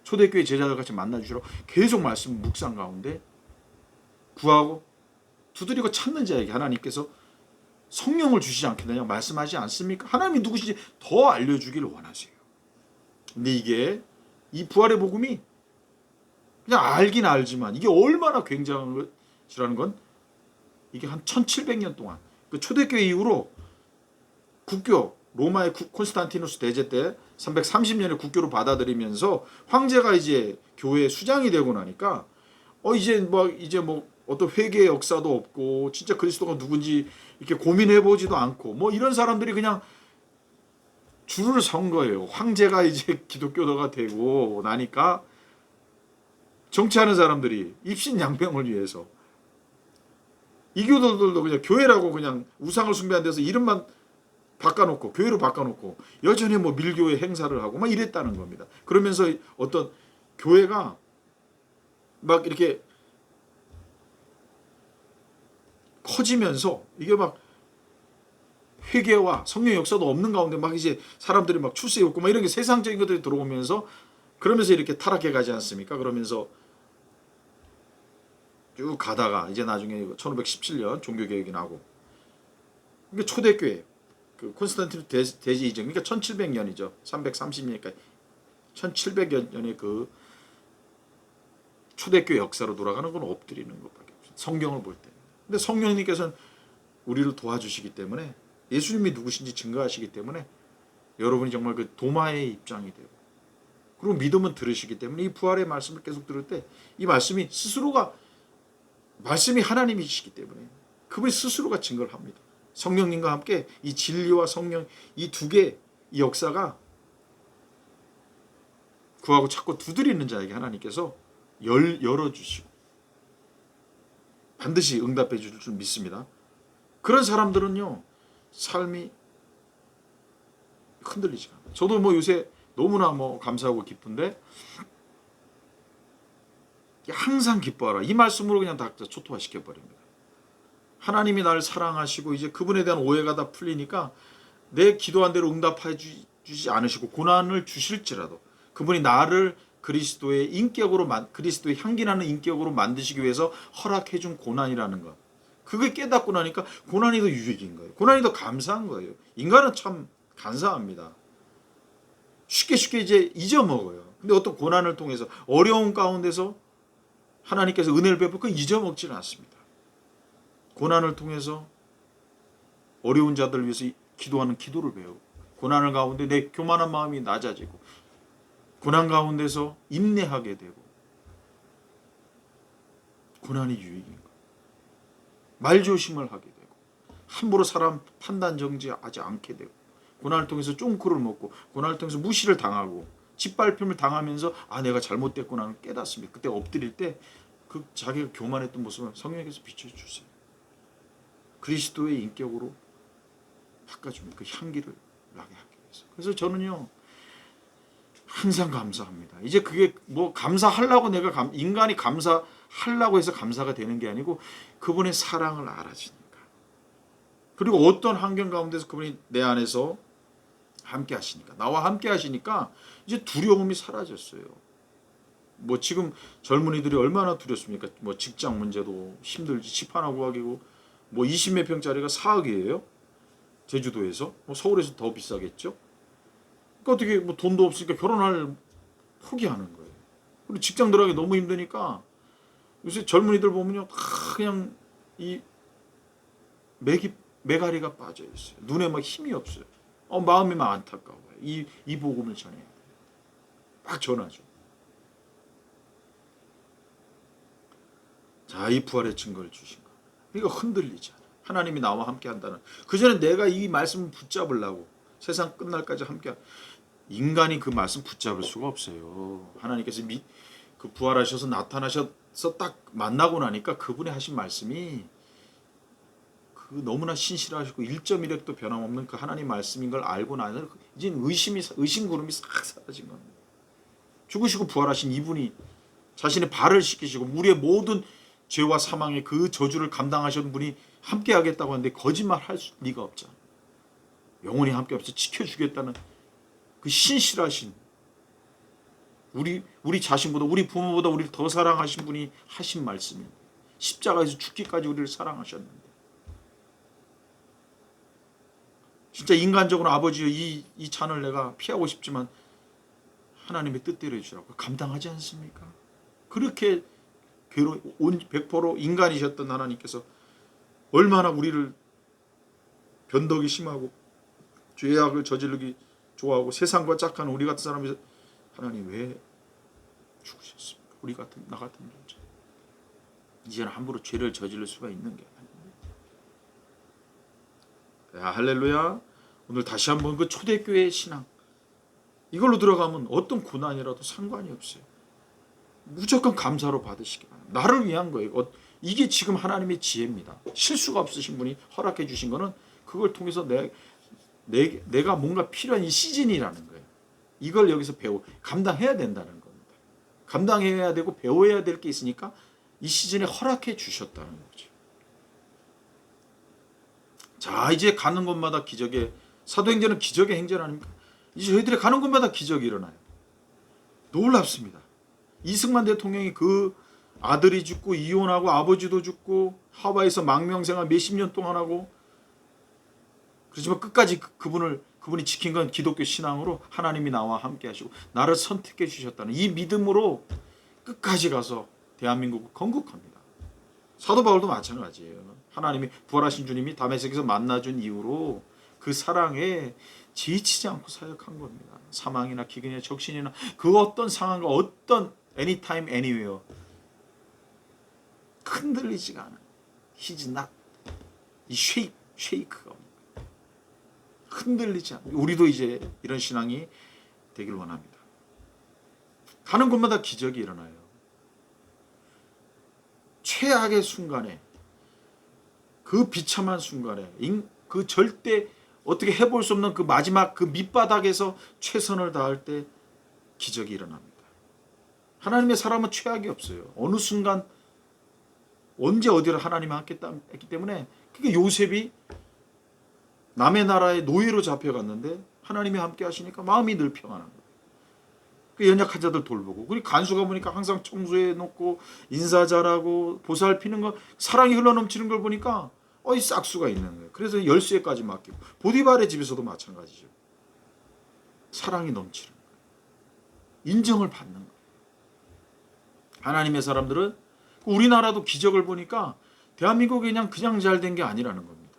초대교회 제자들 같이 만나주시러 계속 말씀 묵상 가운데 구하고 두드리고 찾는 자에게 하나님께서 성령을 주시지 않겠느냐 말씀하지 않습니까? 하나님이 누구신지 더 알려주기를 원하세요. 근데 이게 이 부활의 복음이 그냥 알긴 알지만 이게 얼마나 굉장한 것이라는 건 이게 한 1700년 동안 그 초대교회 이후로 국교 로마의 콘스탄티누스 대제 때 330년에 국교로 받아들이면서 황제가 이제 교회 수장이 되고 나니까 이제 뭐 어떤 회개의 역사도 없고 진짜 그리스도가 누군지 이렇게 고민해 보지도 않고 뭐 이런 사람들이 그냥 줄을 선 거예요. 황제가 이제 기독교도가 되고 나니까 정치하는 사람들이 입신양명을 위해서 이교도들도 그냥 교회라고 그냥 우상을 숭배한 데서 이름만 바꿔놓고 교회로 바꿔놓고 여전히 뭐 밀교의 행사를 하고 막 이랬다는 겁니다. 그러면서 어떤 교회가 막 이렇게 커지면서 이게 막 회개와 성령 역사도 없는 가운데 막 이제 사람들이 막 출세 욕구 막 이런 게 세상적인 것들이 들어오면서 그러면서 이렇게 타락해 가지 않습니까? 그러면서 쭉 가다가 이제 나중에 1517년 종교개혁이 나고 이게 초대교회 그 콘스탄티누스 대제 이전 그러니까 1700년이죠. 330년이니까 1700년의 그 초대교회 역사로 돌아가는 건 엎드리는 것밖에 없어요. 성경을 볼 때. 근데 성령님께서는 우리를 도와주시기 때문에 예수님이 누구신지 증거하시기 때문에 여러분이 정말 그 도마의 입장이 되고 그리고 믿음은 들으시기 때문에 이 부활의 말씀을 계속 들을 때 이 말씀이 스스로가 말씀이 하나님이시기 때문에 그분이 스스로가 증거를 합니다. 성령님과 함께 이 진리와 성령 이 두 개 이 역사가 구하고 찾고 두드리는 자에게 하나님께서 열어주시고 반드시 응답해 줄 줄 믿습니다. 그런 사람들은요 삶이 흔들리지가 않아요. 저도 뭐 요새 너무나 감사하고 기쁜데 항상 기뻐하라 이 말씀으로 그냥 다 초토화시켜 버립니다. 하나님이 나를 사랑하시고 이제 그분에 대한 오해가 다 풀리니까 내 기도한 대로 응답해 주지 않으시고 고난을 주실지라도 그분이 나를 그리스도의 인격으로 그리스도의 향기나는 인격으로 만드시기 위해서 허락해 준 고난이라는 것. 그걸 깨닫고 나니까 고난이 더 유익인 거예요. 고난이 더 감사한 거예요. 인간은 참 간사합니다. 쉽게 이제 잊어먹어요. 근데 어떤 고난을 통해서 어려운 가운데서 하나님께서 은혜를 베풀고 잊어먹지는 않습니다. 고난을 통해서 어려운 자들을 위해서 기도하는 기도를 배우고 고난을 가운데 내 교만한 마음이 낮아지고 고난 가운데서 인내하게 되고 고난이 유익인 거예요. 말조심을 하게 되고 함부로 사람 판단 정지하지 않게 되고 고난을 통해서 쫑크를 먹고 고난을 통해서 무시를 당하고 짓밟힘을 당하면서 내가 잘못됐구나 깨닫습니다. 그때 엎드릴 때 그 자기가 교만했던 모습을 성령께서 비춰주세요. 그리스도의 인격으로 바꿔줍니다. 그 향기를 나게 하기 위해서. 그래서 저는요 항상 감사합니다. 이제 그게 감사하려고 인간이 감사하려고 해서 감사가 되는 게 아니고 그분의 사랑을 알아지니까. 그리고 어떤 환경 가운데서 그분이 내 안에서 함께 하시니까 나와 함께 하시니까 이제 두려움이 사라졌어요. 지금 젊은이들이 얼마나 두렵습니까? 직장 문제도 힘들지 집 하나 구하기고 20몇 평짜리가 4억이에요. 제주도에서 서울에서 더 비싸겠죠. 그러니까 어떻게 돈도 없으니까 결혼할 포기하는 거예요. 그리고 직장 들어가기 너무 힘드니까 요새 젊은이들 보면요 그냥 이 메가리가 빠져 있어요. 눈에 힘이 없어요. 마음이 안타까워요. 이 복음을 전해야 돼요. 막 전하죠. 자, 이 부활의 증거를 주신 거. 그러니까 흔들리지 않아. 하나님이 나와 함께 한다는. 그전에 내가 이 말씀을 붙잡으려고 세상 끝날까지 함께 인간이 그 말씀 붙잡을 수가 없어요. 하나님께서 그 부활하셔서 나타나셔서 딱 만나고 나니까 그분이 하신 말씀이 그 너무나 신실하시고 1.1획도 변함없는 그 하나님 말씀인 걸 알고 나서 이제 의심 구름이 싹 사라진 겁니다. 죽으시고 부활하신 이분이 자신의 발을 씻기시고 우리의 모든 죄와 사망의 그 저주를 감당하셨던 분이 함께 하겠다고 하는데 거짓말할 리가 없잖아. 영원히 함께 없어 지켜주겠다는 그 신실하신 우리 자신보다 우리 부모보다 우리를 더 사랑하신 분이 하신 말씀입니다. 십자가에서 죽기까지 우리를 사랑하셨는데 진짜 인간적으로 아버지여 이 잔을 내가 피하고 싶지만 하나님의 뜻대로 해주라고 감당하지 않습니까? 그렇게 100% 인간이셨던 하나님께서 얼마나 우리를 변덕이 심하고 죄악을 저지르기 좋아하고 세상과 짝한 우리 같은 사람이 하나님 왜 죽으셨습니까? 우리 같은 나 같은 존재 이제는 함부로 죄를 저지를 수가 있는 게 아닙니다. 할렐루야. 오늘 다시 한번 그 초대교회의 신앙 이걸로 들어가면 어떤 고난이라도 상관이 없어요. 무조건 감사로 받으시기 바랍니다. 나를 위한 거예요. 이게 지금 하나님의 지혜입니다. 실수가 없으신 분이 허락해 주신 거는 그걸 통해서 내가 뭔가 필요한 이 시즌이라는 거예요. 이걸 여기서 감당해야 된다는 겁니다. 감당해야 되고 배워야 될 게 있으니까 이 시즌에 허락해 주셨다는 거죠. 자, 이제 가는 곳마다 기적의 사도행전은 기적의 행전 아닙니까? 이제 저희들이 가는 곳마다 기적이 일어나요. 놀랍습니다. 이승만 대통령이 그 아들이 죽고 이혼하고 아버지도 죽고 하와이에서 망명생활 몇십 년 동안 하고 그렇지만 끝까지 그분이 지킨 건 기독교 신앙으로 하나님이 나와 함께 하시고 나를 선택해 주셨다는 이 믿음으로 끝까지 가서 대한민국을 건국합니다. 사도 바울도 마찬가지예요. 하나님이 부활하신 주님이 다메섹에서 만나준 이후로 그 사랑에 지치지 않고 사역한 겁니다. 사망이나 기근이나 적신이나 그 어떤 상황과 어떤 anytime, anywhere 흔들리지가 않아요. He's not 이 쉐이크가 흔들리지 않아요. 우리도 이제 이런 신앙이 되길 원합니다. 가는 곳마다 기적이 일어나요. 최악의 순간에 그 비참한 순간에 그 절대 어떻게 해볼 수 없는 그 마지막 그 밑바닥에서 최선을 다할 때 기적이 일어납니다. 하나님의 사람은 최악이 없어요. 어느 순간 언제 어디를 하나님이 했기 때문에 그게 요셉이 남의 나라의 노예로 잡혀갔는데 하나님이 함께 하시니까 마음이 늘 평안한 거예요. 그 연약한 자들 돌보고 그리고 간수가 보니까 항상 청소해 놓고 인사 잘하고 보살피는 거 사랑이 흘러넘치는 걸 보니까 이 싹수가 있는 거예요. 그래서 열쇠까지 맡기고 보디발의 집에서도 마찬가지죠. 사랑이 넘치는 거예요. 인정을 받는 거예요. 하나님의 사람들은 우리나라도 기적을 보니까 대한민국이 그냥 잘 된 게 아니라는 겁니다.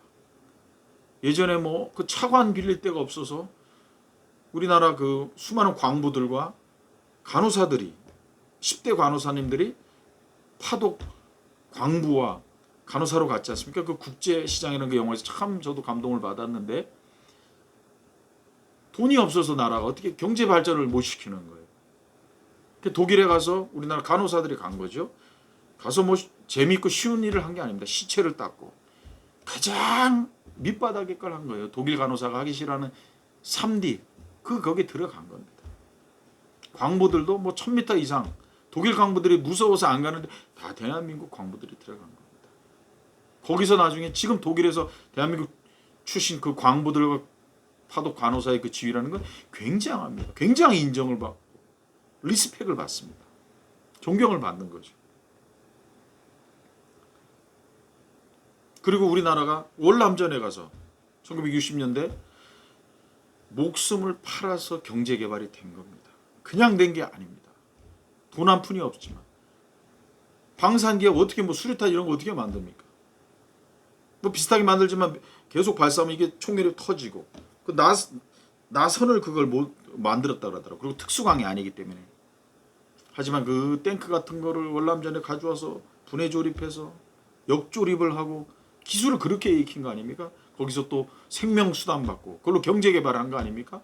예전에 뭐 그 차관 빌릴 데가 없어서 우리나라 그 수많은 광부들과 간호사들이 10대 간호사님들이 파독 광부와 간호사로 갔지 않습니까? 그 국제시장이라는 그 영화에서 참 저도 감동을 받았는데 돈이 없어서 나라가 어떻게 경제 발전을 못 시키는 거예요. 독일에 가서 우리나라 간호사들이 간 거죠. 가서 뭐 재미있고 쉬운 일을 한 게 아닙니다. 시체를 닦고 가장 밑바닥의 걸 한 거예요. 독일 간호사가 하기 싫어하는 3D 거기에 들어간 겁니다. 광부들도 뭐 1000m 이상 독일 광부들이 무서워서 안 가는데 다 대한민국 광부들이 들어간 겁니다. 거기서 나중에 지금 독일에서 대한민국 출신 그 광부들과 파독 간호사의 그 지위라는 건 굉장합니다. 굉장히 인정을 받고 리스펙을 받습니다. 존경을 받는 거죠. 그리고 우리나라가 월남전에 가서 1960년대 목숨을 팔아서 경제개발이 된 겁니다. 그냥 된 게 아닙니다. 돈 한 푼이 없지만 방산기업 어떻게 뭐 수류탄 이런 거 어떻게 만듭니까? 뭐 비슷하게 만들지만 계속 발사하면 이게 총열이 터지고 그 나선을 그걸 못 만들었다 그러더라고요. 그리고 특수광이 아니기 때문에. 하지만 그 탱크 같은 거를 월남전에 가져와서 분해 조립해서 역조립을 하고 기술을 그렇게 익힌 거 아닙니까? 거기서 또 생명수당 받고 그걸로 경제개발한 거 아닙니까?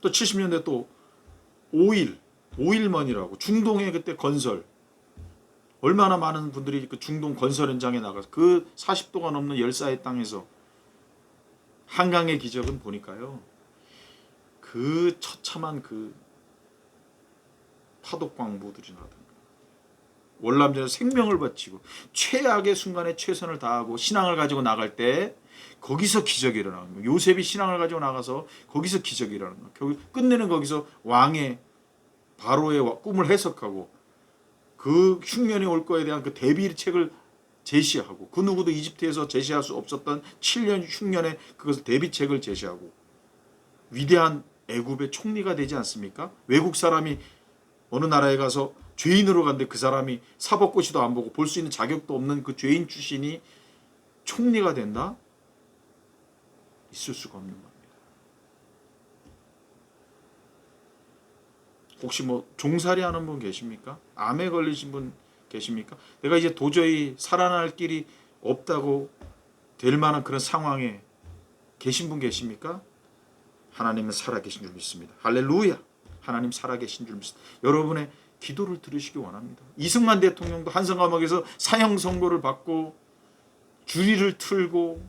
또 70년대 또 오일먼이라고 중동의 그때 건설 얼마나 많은 분들이 그 중동 건설 현장에 나가서 그 40도가 넘는 열사의 땅에서 한강의 기적은 보니까요. 그 처참한 그 파독광부들이라든가 월남전에 생명을 바치고 최악의 순간에 최선을 다하고 신앙을 가지고 나갈 때 거기서 기적이 일어나는 거예요. 요셉이 신앙을 가지고 나가서 거기서 기적이 일어나는 거예요. 결국 끝내는 거기서 왕의 바로의 꿈을 해석하고 그 흉년이 올 거에 대한 그 대비책을 제시하고 그 누구도 이집트에서 제시할 수 없었던 7년 흉년의 그것을 대비책을 제시하고 위대한 애굽의 총리가 되지 않습니까? 외국 사람이 어느 나라에 가서 죄인으로 갔는데 그 사람이 사법고시도 안 보고 볼 수 있는 자격도 없는 그 죄인 출신이 총리가 된다? 있을 수가 없는 겁니다. 혹시 뭐 종살이 하는 분 계십니까? 암에 걸리신 분 계십니까? 내가 이제 도저히 살아날 길이 없다고 될 만한 그런 상황에 계신 분 계십니까? 하나님은 살아계신 줄 믿습니다. 할렐루야! 하나님 살아계신 줄 믿습니다. 여러분의 기도를 들으시기 원합니다. 이승만 대통령도 한성감옥에서 사형 선고를 받고 주리를 틀고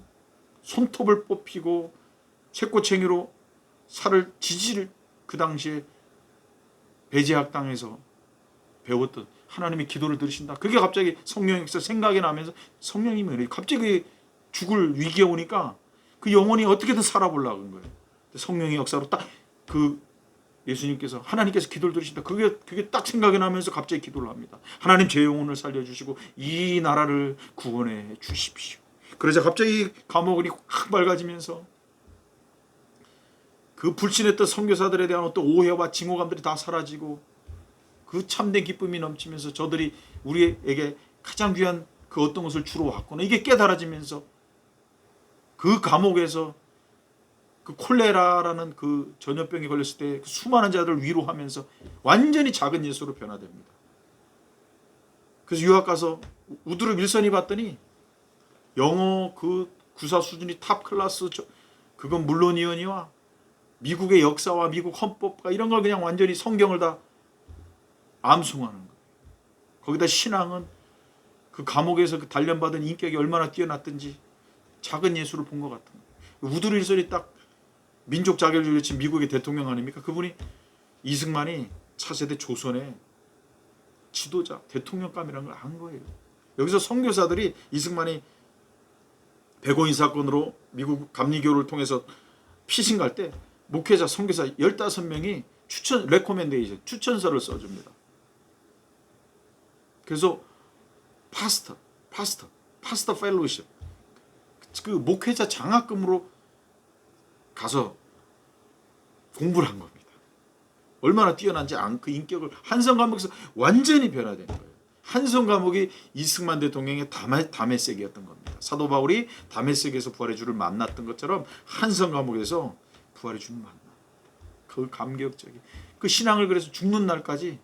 손톱을 뽑히고 쇠꼬챙이로 살을 지지를 그 당시에 배제학당에서 배웠던 하나님의 기도를 들으신다. 그게 갑자기 성령에서 생각이 나면서 성령님이 갑자기 죽을 위기에 오니까 그 영혼이 어떻게든 살아보려고 한 거예요. 성령의 역사로 딱 그 예수님께서 하나님께서 기도를 들으신다. 그게 딱 생각이 나면서 갑자기 기도를 합니다. 하나님 제 영혼을 살려주시고 이 나라를 구원해 주십시오. 그러자 갑자기 감옥이 확 밝아지면서 그 불신했던 선교사들에 대한 어떤 오해와 징후감들이 다 사라지고 그 참된 기쁨이 넘치면서 저들이 우리에게 가장 귀한 그 어떤 것을 주러 왔구나, 이게 깨달아지면서 그 감옥에서 그 콜레라라는 그 전염병이 걸렸을 때 그 수많은 자들을 위로하면서 완전히 작은 예수로 변화됩니다. 그래서 유학 가서 우드룹 윌슨이 봤더니 영어 그 구사 수준이 탑 클래스, 그건 물론이거니와 미국의 역사와 미국 헌법과 이런 걸 그냥 완전히 성경을 다 암송하는 거예요. 거기다 신앙은 그 감옥에서 그 단련받은 인격이 얼마나 뛰어났든지 작은 예수를 본 것 같은 거예요. 우드룹 윌슨이 딱 민족 자결주의를 친 미국의 대통령 아닙니까? 그분이 이승만이 차세대 조선의 지도자, 대통령감이라는 걸 안 거예요. 여기서 선교사들이 이승만이 백오인 사건으로 미국 감리교를 통해서 피신 갈 때 목회자, 선교사 15명이 레코멘데이션, 추천서를 써줍니다. 그래서 파스터 펠로우십, 그 목회자 장학금으로 가서 공부를 한 겁니다. 얼마나 뛰어난지 그 인격을 한성 감옥에서 완전히 변화된 거예요. 한성 감옥이 이승만 대통령의 다메섹이었던 겁니다. 사도 바울이 다메섹에서 부활의 주를 만났던 것처럼 한성 감옥에서 부활의 주를 만나. 그 감격적인 그 신앙을, 그래서 죽는 날까지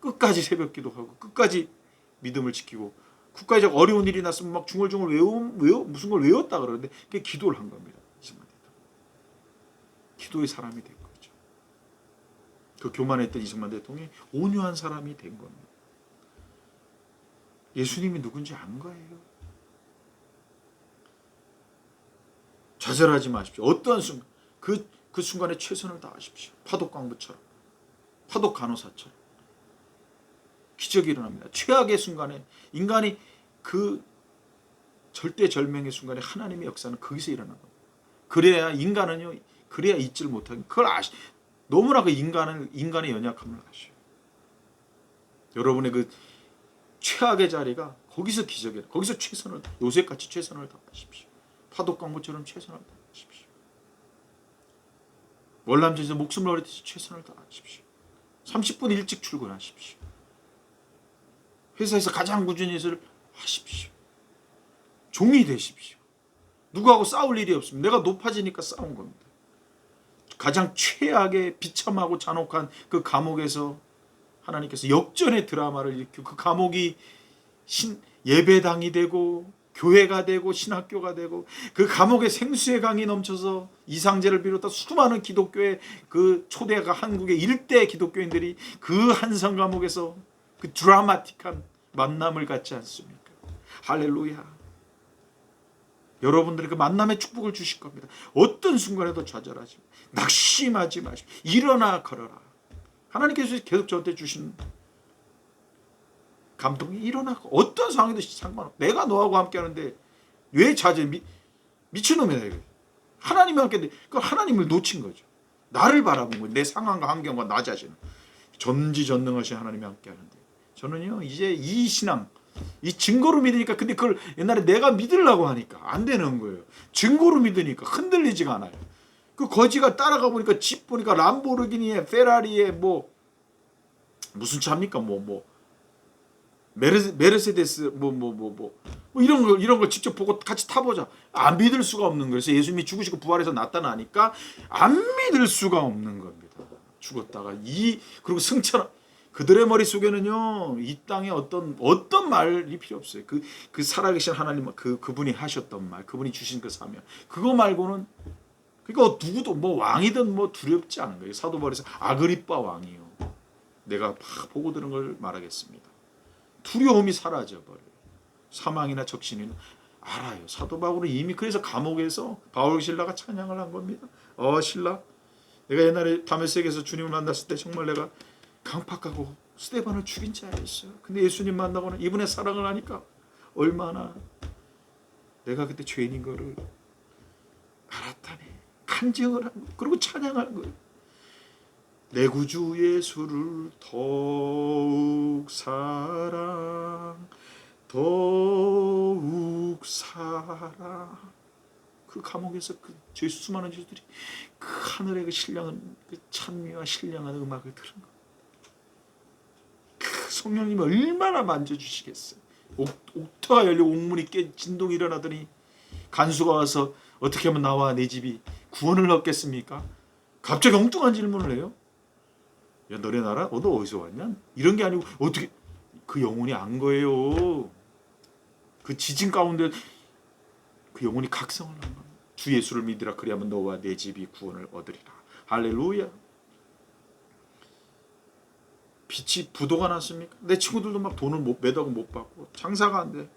끝까지 새벽 기도하고 끝까지 믿음을 지키고, 국가적 어려운 일이 났으면 막 중얼중얼 무슨 걸 외웠다 그러는데 그게 기도를 한 겁니다. 이승만 대통령. 기도의 사람이 된 거죠. 그 교만했던 이승만 대통령이 온유한 사람이 된 겁니다. 예수님이 누군지 안 거예요. 좌절하지 마십시오. 어떠한 순간 그 순간에 최선을 다하십시오. 파독 광부처럼, 파독 간호사처럼 기적이 일어납니다. 최악의 순간에 인간이 그 절대절명의 순간에 하나님의 역사는 거기서 일어나는 겁니다. 그래야 인간은요, 그래야 잊지를 못하는, 그걸 너무나 그 인간의 연약함을 아셔요. 여러분의 그 최악의 자리가 거기서 기적이에요. 거기서 요셉같이 최선을 다하십시오. 파독 광부처럼 최선을 다하십시오. 월남전에서 목숨을 걸듯이 최선을 다하십시오. 30분 일찍 출근하십시오. 회사에서 가장 꾸준히 일을 하십시오. 종이 되십시오. 누구하고 싸울 일이 없습니다. 내가 높아지니까 싸운 겁니다. 가장 최악의 비참하고 잔혹한 그 감옥에서 하나님께서 역전의 드라마를 일으키고, 그 감옥이 예배당이 되고 교회가 되고 신학교가 되고, 그 감옥에 생수의 강이 넘쳐서 이상재를 비롯한 수많은 기독교의 그 초대가 한국의 일대 기독교인들이 그 한성 감옥에서 그 드라마틱한 만남을 갖지 않습니까? 할렐루야. 여러분들이 그 만남의 축복을 주실 겁니다. 어떤 순간에도 좌절하지, 낙심하지 마십시오. 일어나 걸어라. 하나님께서 계속 저한테 주신 감동이, 일어나, 어떤 상황에도 상관없어. 내가 너하고 함께 하는데 왜 미친놈이다. 하나님이 함께 하는데 그 하나님을 놓친 거죠. 나를 바라본 거예요. 내 상황과 환경과 나 자신을. 전지전능하신 하나님이 함께 하는데, 저는요 이제 이 신앙, 이 증거로 믿으니까, 근데 그걸 옛날에 내가 믿으려고 하니까 안 되는 거예요. 증거로 믿으니까 흔들리지가 않아요. 그 거지가 따라가 보니까 집 보니까 람보르기니에 페라리에 뭐 무슨 차입니까? 메르세데스 이런 걸 직접 보고 같이 타보자. 안 믿을 수가 없는 거예요. 그래서 예수님이 죽으시고 부활해서 나타나니까 안 믿을 수가 없는 겁니다. 죽었다가 그리고 승천, 그들의 머릿속에는요 이 땅에 어떤 말이 필요 없어요. 그 살아계신 하나님, 그분이 하셨던 말, 그분이 주신 그 사명, 그거 말고는, 그러니까 누구도 왕이든 두렵지 않은 거예요. 사도 바울에서 아그리빠 왕이요, 내가 보고 들은 걸 말하겠습니다. 두려움이 사라져버려요. 사망이나 적신이나 알아요. 사도 바울은 이미, 그래서 감옥에서 바울 신라가 찬양을 한 겁니다. 신라, 내가 옛날에 다메섹에서 주님을 만났을 때 정말 내가 강팍하고 스데반을 죽인 자였어요. 근데 예수님 만나고는 이분의 사랑을 하니까 얼마나 내가 그때 죄인인 거를 알았다네. 간증을 한 거예요. 그리고 찬양하는 거예요. 내 구주 예수를 더욱 그 감옥에서 그 수많은 죄수들이 그 하늘의 그 찬미와 신령한 음악을 들은 거예요. 성령님이 얼마나 만져주시겠어요. 옥터가 열려 옥문이 깨 진동이 일어나더니 간수가 와서 어떻게 하면 나와 내 집이 구원을 얻겠습니까? 갑자기 엉뚱한 질문을 해요. 야, 너네 나라 너 어디서 왔냐? 이런 게 아니고 어떻게 그 영혼이 안 거예요. 그 지진 가운데 그 영혼이 각성을 한 겁니다. 주 예수를 믿으라 그리하면 너와 내 집이 구원을 얻으리라. 할렐루야. 빛이 부도가 났습니까? 내 친구들도 막 돈을 매다고 못 받고 장사가 안 돼.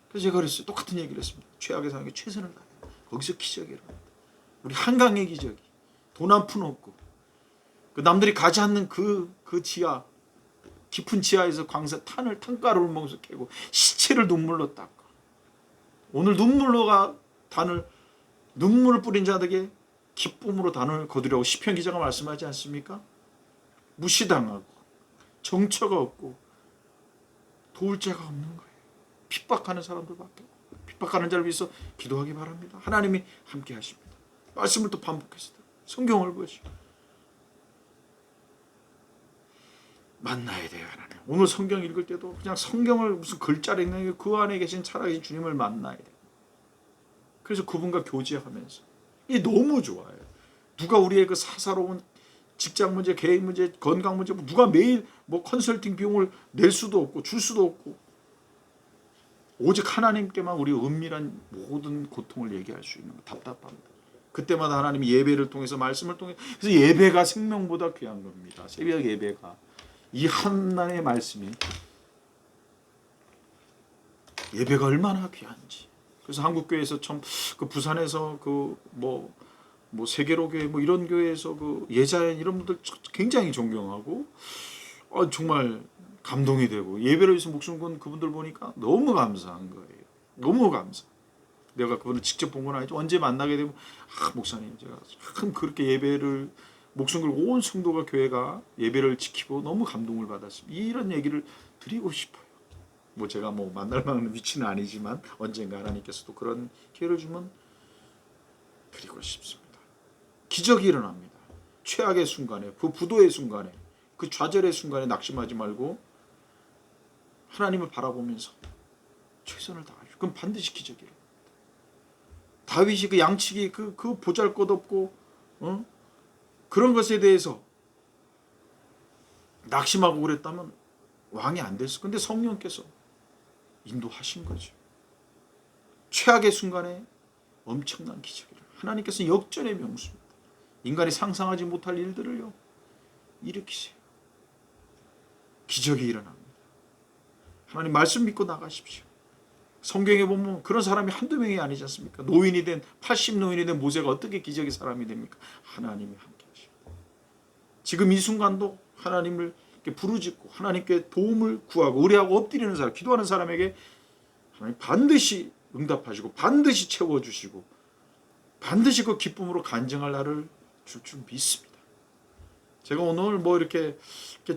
그래서 제가 그랬어요. 똑같은 얘기를 했습니다. 최악의 상황에 최선을 다해. 거기서 기적이 일어납니다. 우리 한강의 기적이. 돈 한 푼 없고 그 남들이 가지 않는 그 지하 깊은 지하에서 탄가루를 먹으면서 캐고 시체를 눈물로 닦아. 오늘 눈물을 뿌린 자들에게 기쁨으로 단을 거두려고 시편 기자가 말씀하지 않습니까? 무시당하고 정처가 없고 도울 자가 없는 거예요. 핍박하는 사람들밖에 없고 핍박하는 자를 위해서 기도하기 바랍니다. 하나님이 함께 하십니다. 말씀을 또 반복해서 성경을 보시고 만나야 돼요. 하나님. 오늘 성경 읽을 때도 그냥 성경을 무슨 글자를 읽는 게 그 안에 계신 살아계신 주님을 만나야 돼요. 그래서 그분과 교제하면서 이게 너무 좋아요. 누가 우리의 그 사사로운 직장 문제, 개인 문제, 건강 문제 누가 매일 뭐 컨설팅 비용을 낼 수도 없고 줄 수도 없고 오직 하나님께만 우리 은밀한 모든 고통을 얘기할 수 있는 거 답답합니다. 그때마다 하나님이 예배를 통해서 말씀을 통해 그래서 예배가 생명보다 귀한 겁니다. 새벽 예배가 이 하나님의 말씀이 예배가 얼마나 귀한지. 그래서 한국교회에서 참 그 부산에서 그 뭐 세계로 교회 뭐 이런 교회에서 그 예자연 이런 분들 굉장히 존경하고 정말 감동이 되고 예배를 위해서 목숨 건 그분들 보니까 너무 감사한 거예요. 너무 감사. 내가 그분을 직접 본 건 아니죠. 언제 만나게 되면 목사님 제가 참 그렇게 예배를 목숨 걸고 온 성도가 교회가 예배를 지키고 너무 감동을 받았습니다. 이런 얘기를 드리고 싶어요. 뭐 제가 뭐 만날 만한 위치는 아니지만 언젠가 하나님께서도 그런 기회를 주면 드리고 싶습니다. 기적이 일어납니다. 최악의 순간에 그 부도의 순간에 그 좌절의 순간에 낙심하지 말고 하나님을 바라보면서 최선을 다하죠. 그럼 반드시 기적이 일어납니다. 다윗이 그 양치기 그 보잘것없고 그런 것에 대해서 낙심하고 그랬다면 왕이 안 됐을 건데 성령께서 인도하신 거죠. 최악의 순간에 엄청난 기적을 하나님께서 역전의 명수입니다. 인간이 상상하지 못할 일들을요 일으키세요. 기적이 일어납니다. 하나님 말씀 믿고 나가십시오. 성경에 보면 그런 사람이 한두 명이 아니지 않습니까? 80노인이 된 모세가 어떻게 기적의 사람이 됩니까? 하나님이 함께 하시고 지금 이 순간도 하나님을 부르짖고 하나님께 도움을 구하고 의뢰하고 엎드리는 사람, 기도하는 사람에게 하나님 반드시 응답하시고 반드시 채워주시고 반드시 그 기쁨으로 간증할 날을 줄 줄 믿습니다. 제가 오늘 뭐 이렇게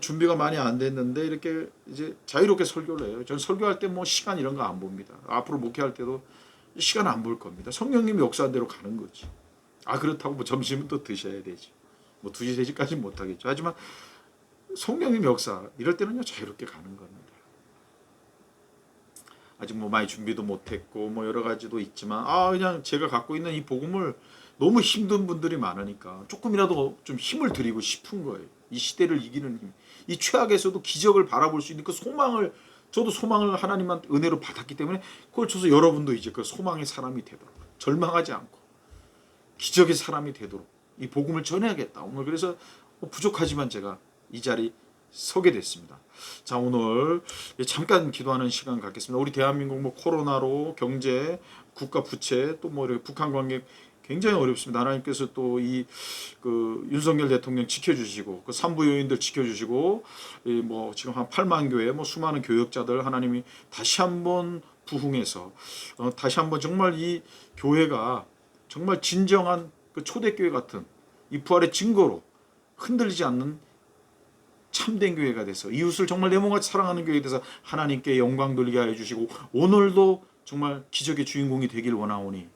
준비가 많이 안 됐는데 이렇게 이제 자유롭게 설교를 해요. 저는 설교할 때 뭐 시간 이런 거 안 봅니다. 앞으로 목회할 때도 시간 안 볼 겁니다. 성령님이 역사한 대로 가는 거지. 그렇다고 뭐 점심은 또 드셔야 되지. 뭐 2시, 3시까지는 못 하겠죠. 하지만 성령님의 역사 이럴 때는요 자유롭게 가는 겁니다. 아직 뭐 많이 준비도 못했고 뭐 여러 가지도 있지만 그냥 제가 갖고 있는 이 복음을 너무 힘든 분들이 많으니까 조금이라도 좀 힘을 드리고 싶은 거예요. 이 시대를 이기는 힘, 이 최악에서도 기적을 바라볼 수 있는 그 소망을 저도 소망을 하나님한테 은혜로 받았기 때문에 그걸 줘서 여러분도 이제 그 소망의 사람이 되도록 절망하지 않고 기적의 사람이 되도록 이 복음을 전해야겠다. 오늘 그래서 부족하지만 제가 이 자리 서게 됐습니다. 자, 오늘 잠깐 기도하는 시간 갖겠습니다. 우리 대한민국 뭐 코로나로 경제, 국가 부채 또 뭐 이렇게 북한 관계 굉장히 어렵습니다. 하나님께서 또 이 그 윤석열 대통령 지켜주시고 그 산부 요인들 지켜주시고 뭐 지금 한 8만 교회 뭐 수많은 교역자들 하나님이 다시 한번 부흥해서 다시 한번 정말 이 교회가 정말 진정한 그 초대교회 같은 이 부활의 증거로 흔들리지 않는 참된 교회가 돼서 이웃을 정말 내 몸같이 사랑하는 교회가 돼서 하나님께 영광 돌리게 하여 주시고 오늘도 정말 기적의 주인공이 되길 원하오니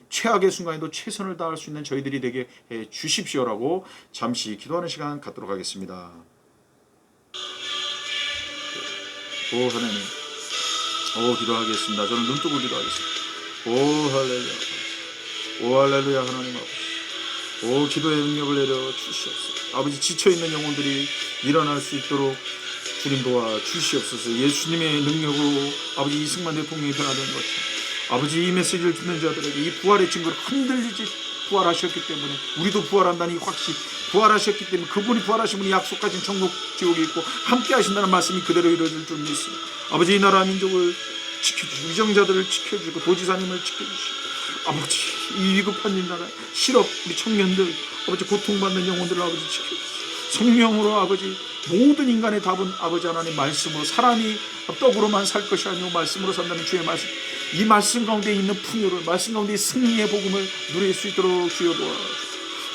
최악의 순간에도 최선을 다할 수 있는 저희들이 되게 해 주십시오라고 잠시 기도하는 시간 갖도록 하겠습니다. 오 하나님, 오 기도하겠습니다. 저는 눈 뜨고 기도하겠습니다. 오 할렐루야, 오 할렐루야. 하나님 아버지, 오 기도의 능력을 내려 주시옵소서. 아버지 지쳐있는 영혼들이 일어날 수 있도록 주님 도와 주시옵소서. 예수님의 능력으로 아버지 이승만 대통령이 변화된 것처럼 아버지 이 메시지를 듣는 자들에게 이 부활의 증거를 흔들리지 부활하셨기 때문에 우리도 부활한다는 이 확신, 부활하셨기 때문에 그분이 부활하신 분이 약속하신 천국 지옥이 있고 함께 하신다는 말씀이 그대로 이루어질 줄 믿습니다. 아버지 이 나라 민족을 지켜주시고 위정자들을 지켜주고 도지사님을 지켜주시고 아버지 이 위급한 이 나라 실업 우리 청년들 아버지 고통받는 영혼들을 아버지 지켜주시고 성령으로 아버지 모든 인간의 답은 아버지 하나님 말씀으로 사람이 떡으로만 살 것이 아니고 말씀으로 산다는 주의 말씀, 이 말씀 가운데 있는 풍요를 말씀 가운데 승리의 복음을 누릴 수 있도록 주여 도와주시옵소서.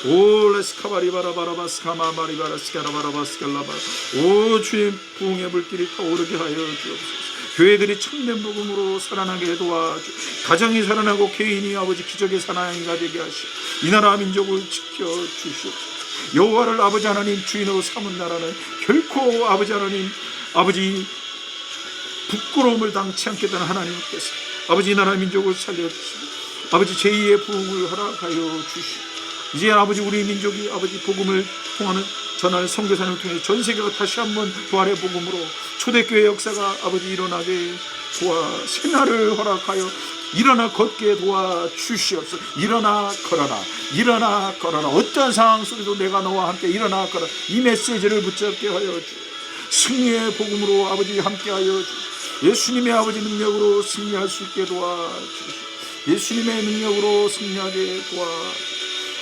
오 레스카바리바라바라바 스카마바리바라 스카라바라바 스칼라바 오 주의 부흥의 불길이 타오르게 하여 주옵소서. 교회들이 참된 복음으로 살아나게 도와주 가정이 살아나고 개인이 아버지 기적의 사나이가 되게 하시고 이 나라 민족을 지켜주시옵소서. 여호와를 아버지 하나님 주인으로 삼은 나라는 결코 아버지 하나님 아버지 부끄러움을 당치 않겠다는 하나님께서 아버지 이 나라 민족을 살려주시고 아버지 제2의 부흥을 허락하여 주시고 이제 아버지 우리 민족이 아버지 복음을 통하는 전할 선교사님을 통해 전 세계가 다시 한번 부활의 복음으로 초대교회 역사가 아버지 일어나게 도와 새날을 허락하여 일어나 걷게 도와주시옵소서. 일어나 걸어라, 일어나 걸어라. 어떤 상황 속에도 내가 너와 함께 일어나 걸어라. 이 메시지를 붙잡게 하여 주 승리의 복음으로 아버지 함께 하여 주 예수님의 아버지 능력으로 승리할 수 있게 도와주시옵소서. 예수님의 능력으로 승리하게 도와주시옵소서.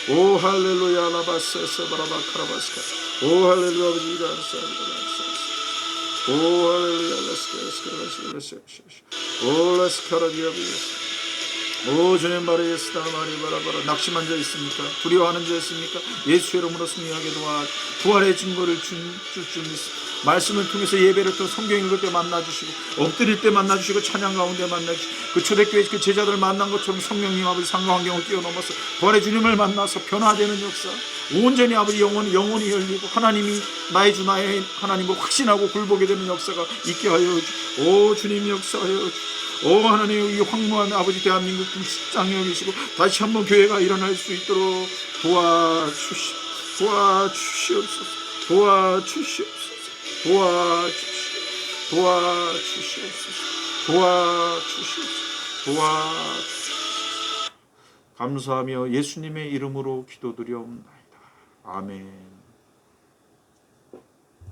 오 할렐루야 라바세사 바라바 카라바스카 오 할렐루야 아버지 이라사라사사 오 할렐루야 라스카라스카라스카라스카 오 라스카라디아비스 오 주님 바르예스다 마리바라바라 낙심한 자 있습니까? 두려워하는 자 있습니까? 예수 이름으로 승리하게 도와 부활의 증거를 줄 줄 믿습니다. 말씀을 통해서 예배를 통해 성경 읽을 때 만나주시고 엎드릴 때 만나주시고 찬양 가운데 만나주시고 그 초대교회 그 제자들을 만난 것처럼 성령님 아버지 상관환경을 뛰어넘어서 부활의 주님을 만나서 변화되는 역사 온전히 아버지 영혼이 열리고 하나님이 나의 주 나의 하나님을 확신하고 굴보게 되는 역사가 있게 하여 주. 오 주님 역사하여 주. 오 하나님 이 황무한 아버지 대한민국 국장이 계시고 다시 한번 교회가 일어날 수 있도록 도와주시옵소서. 감사하며 예수님의 이름으로 기도드려옵나이다. 아멘.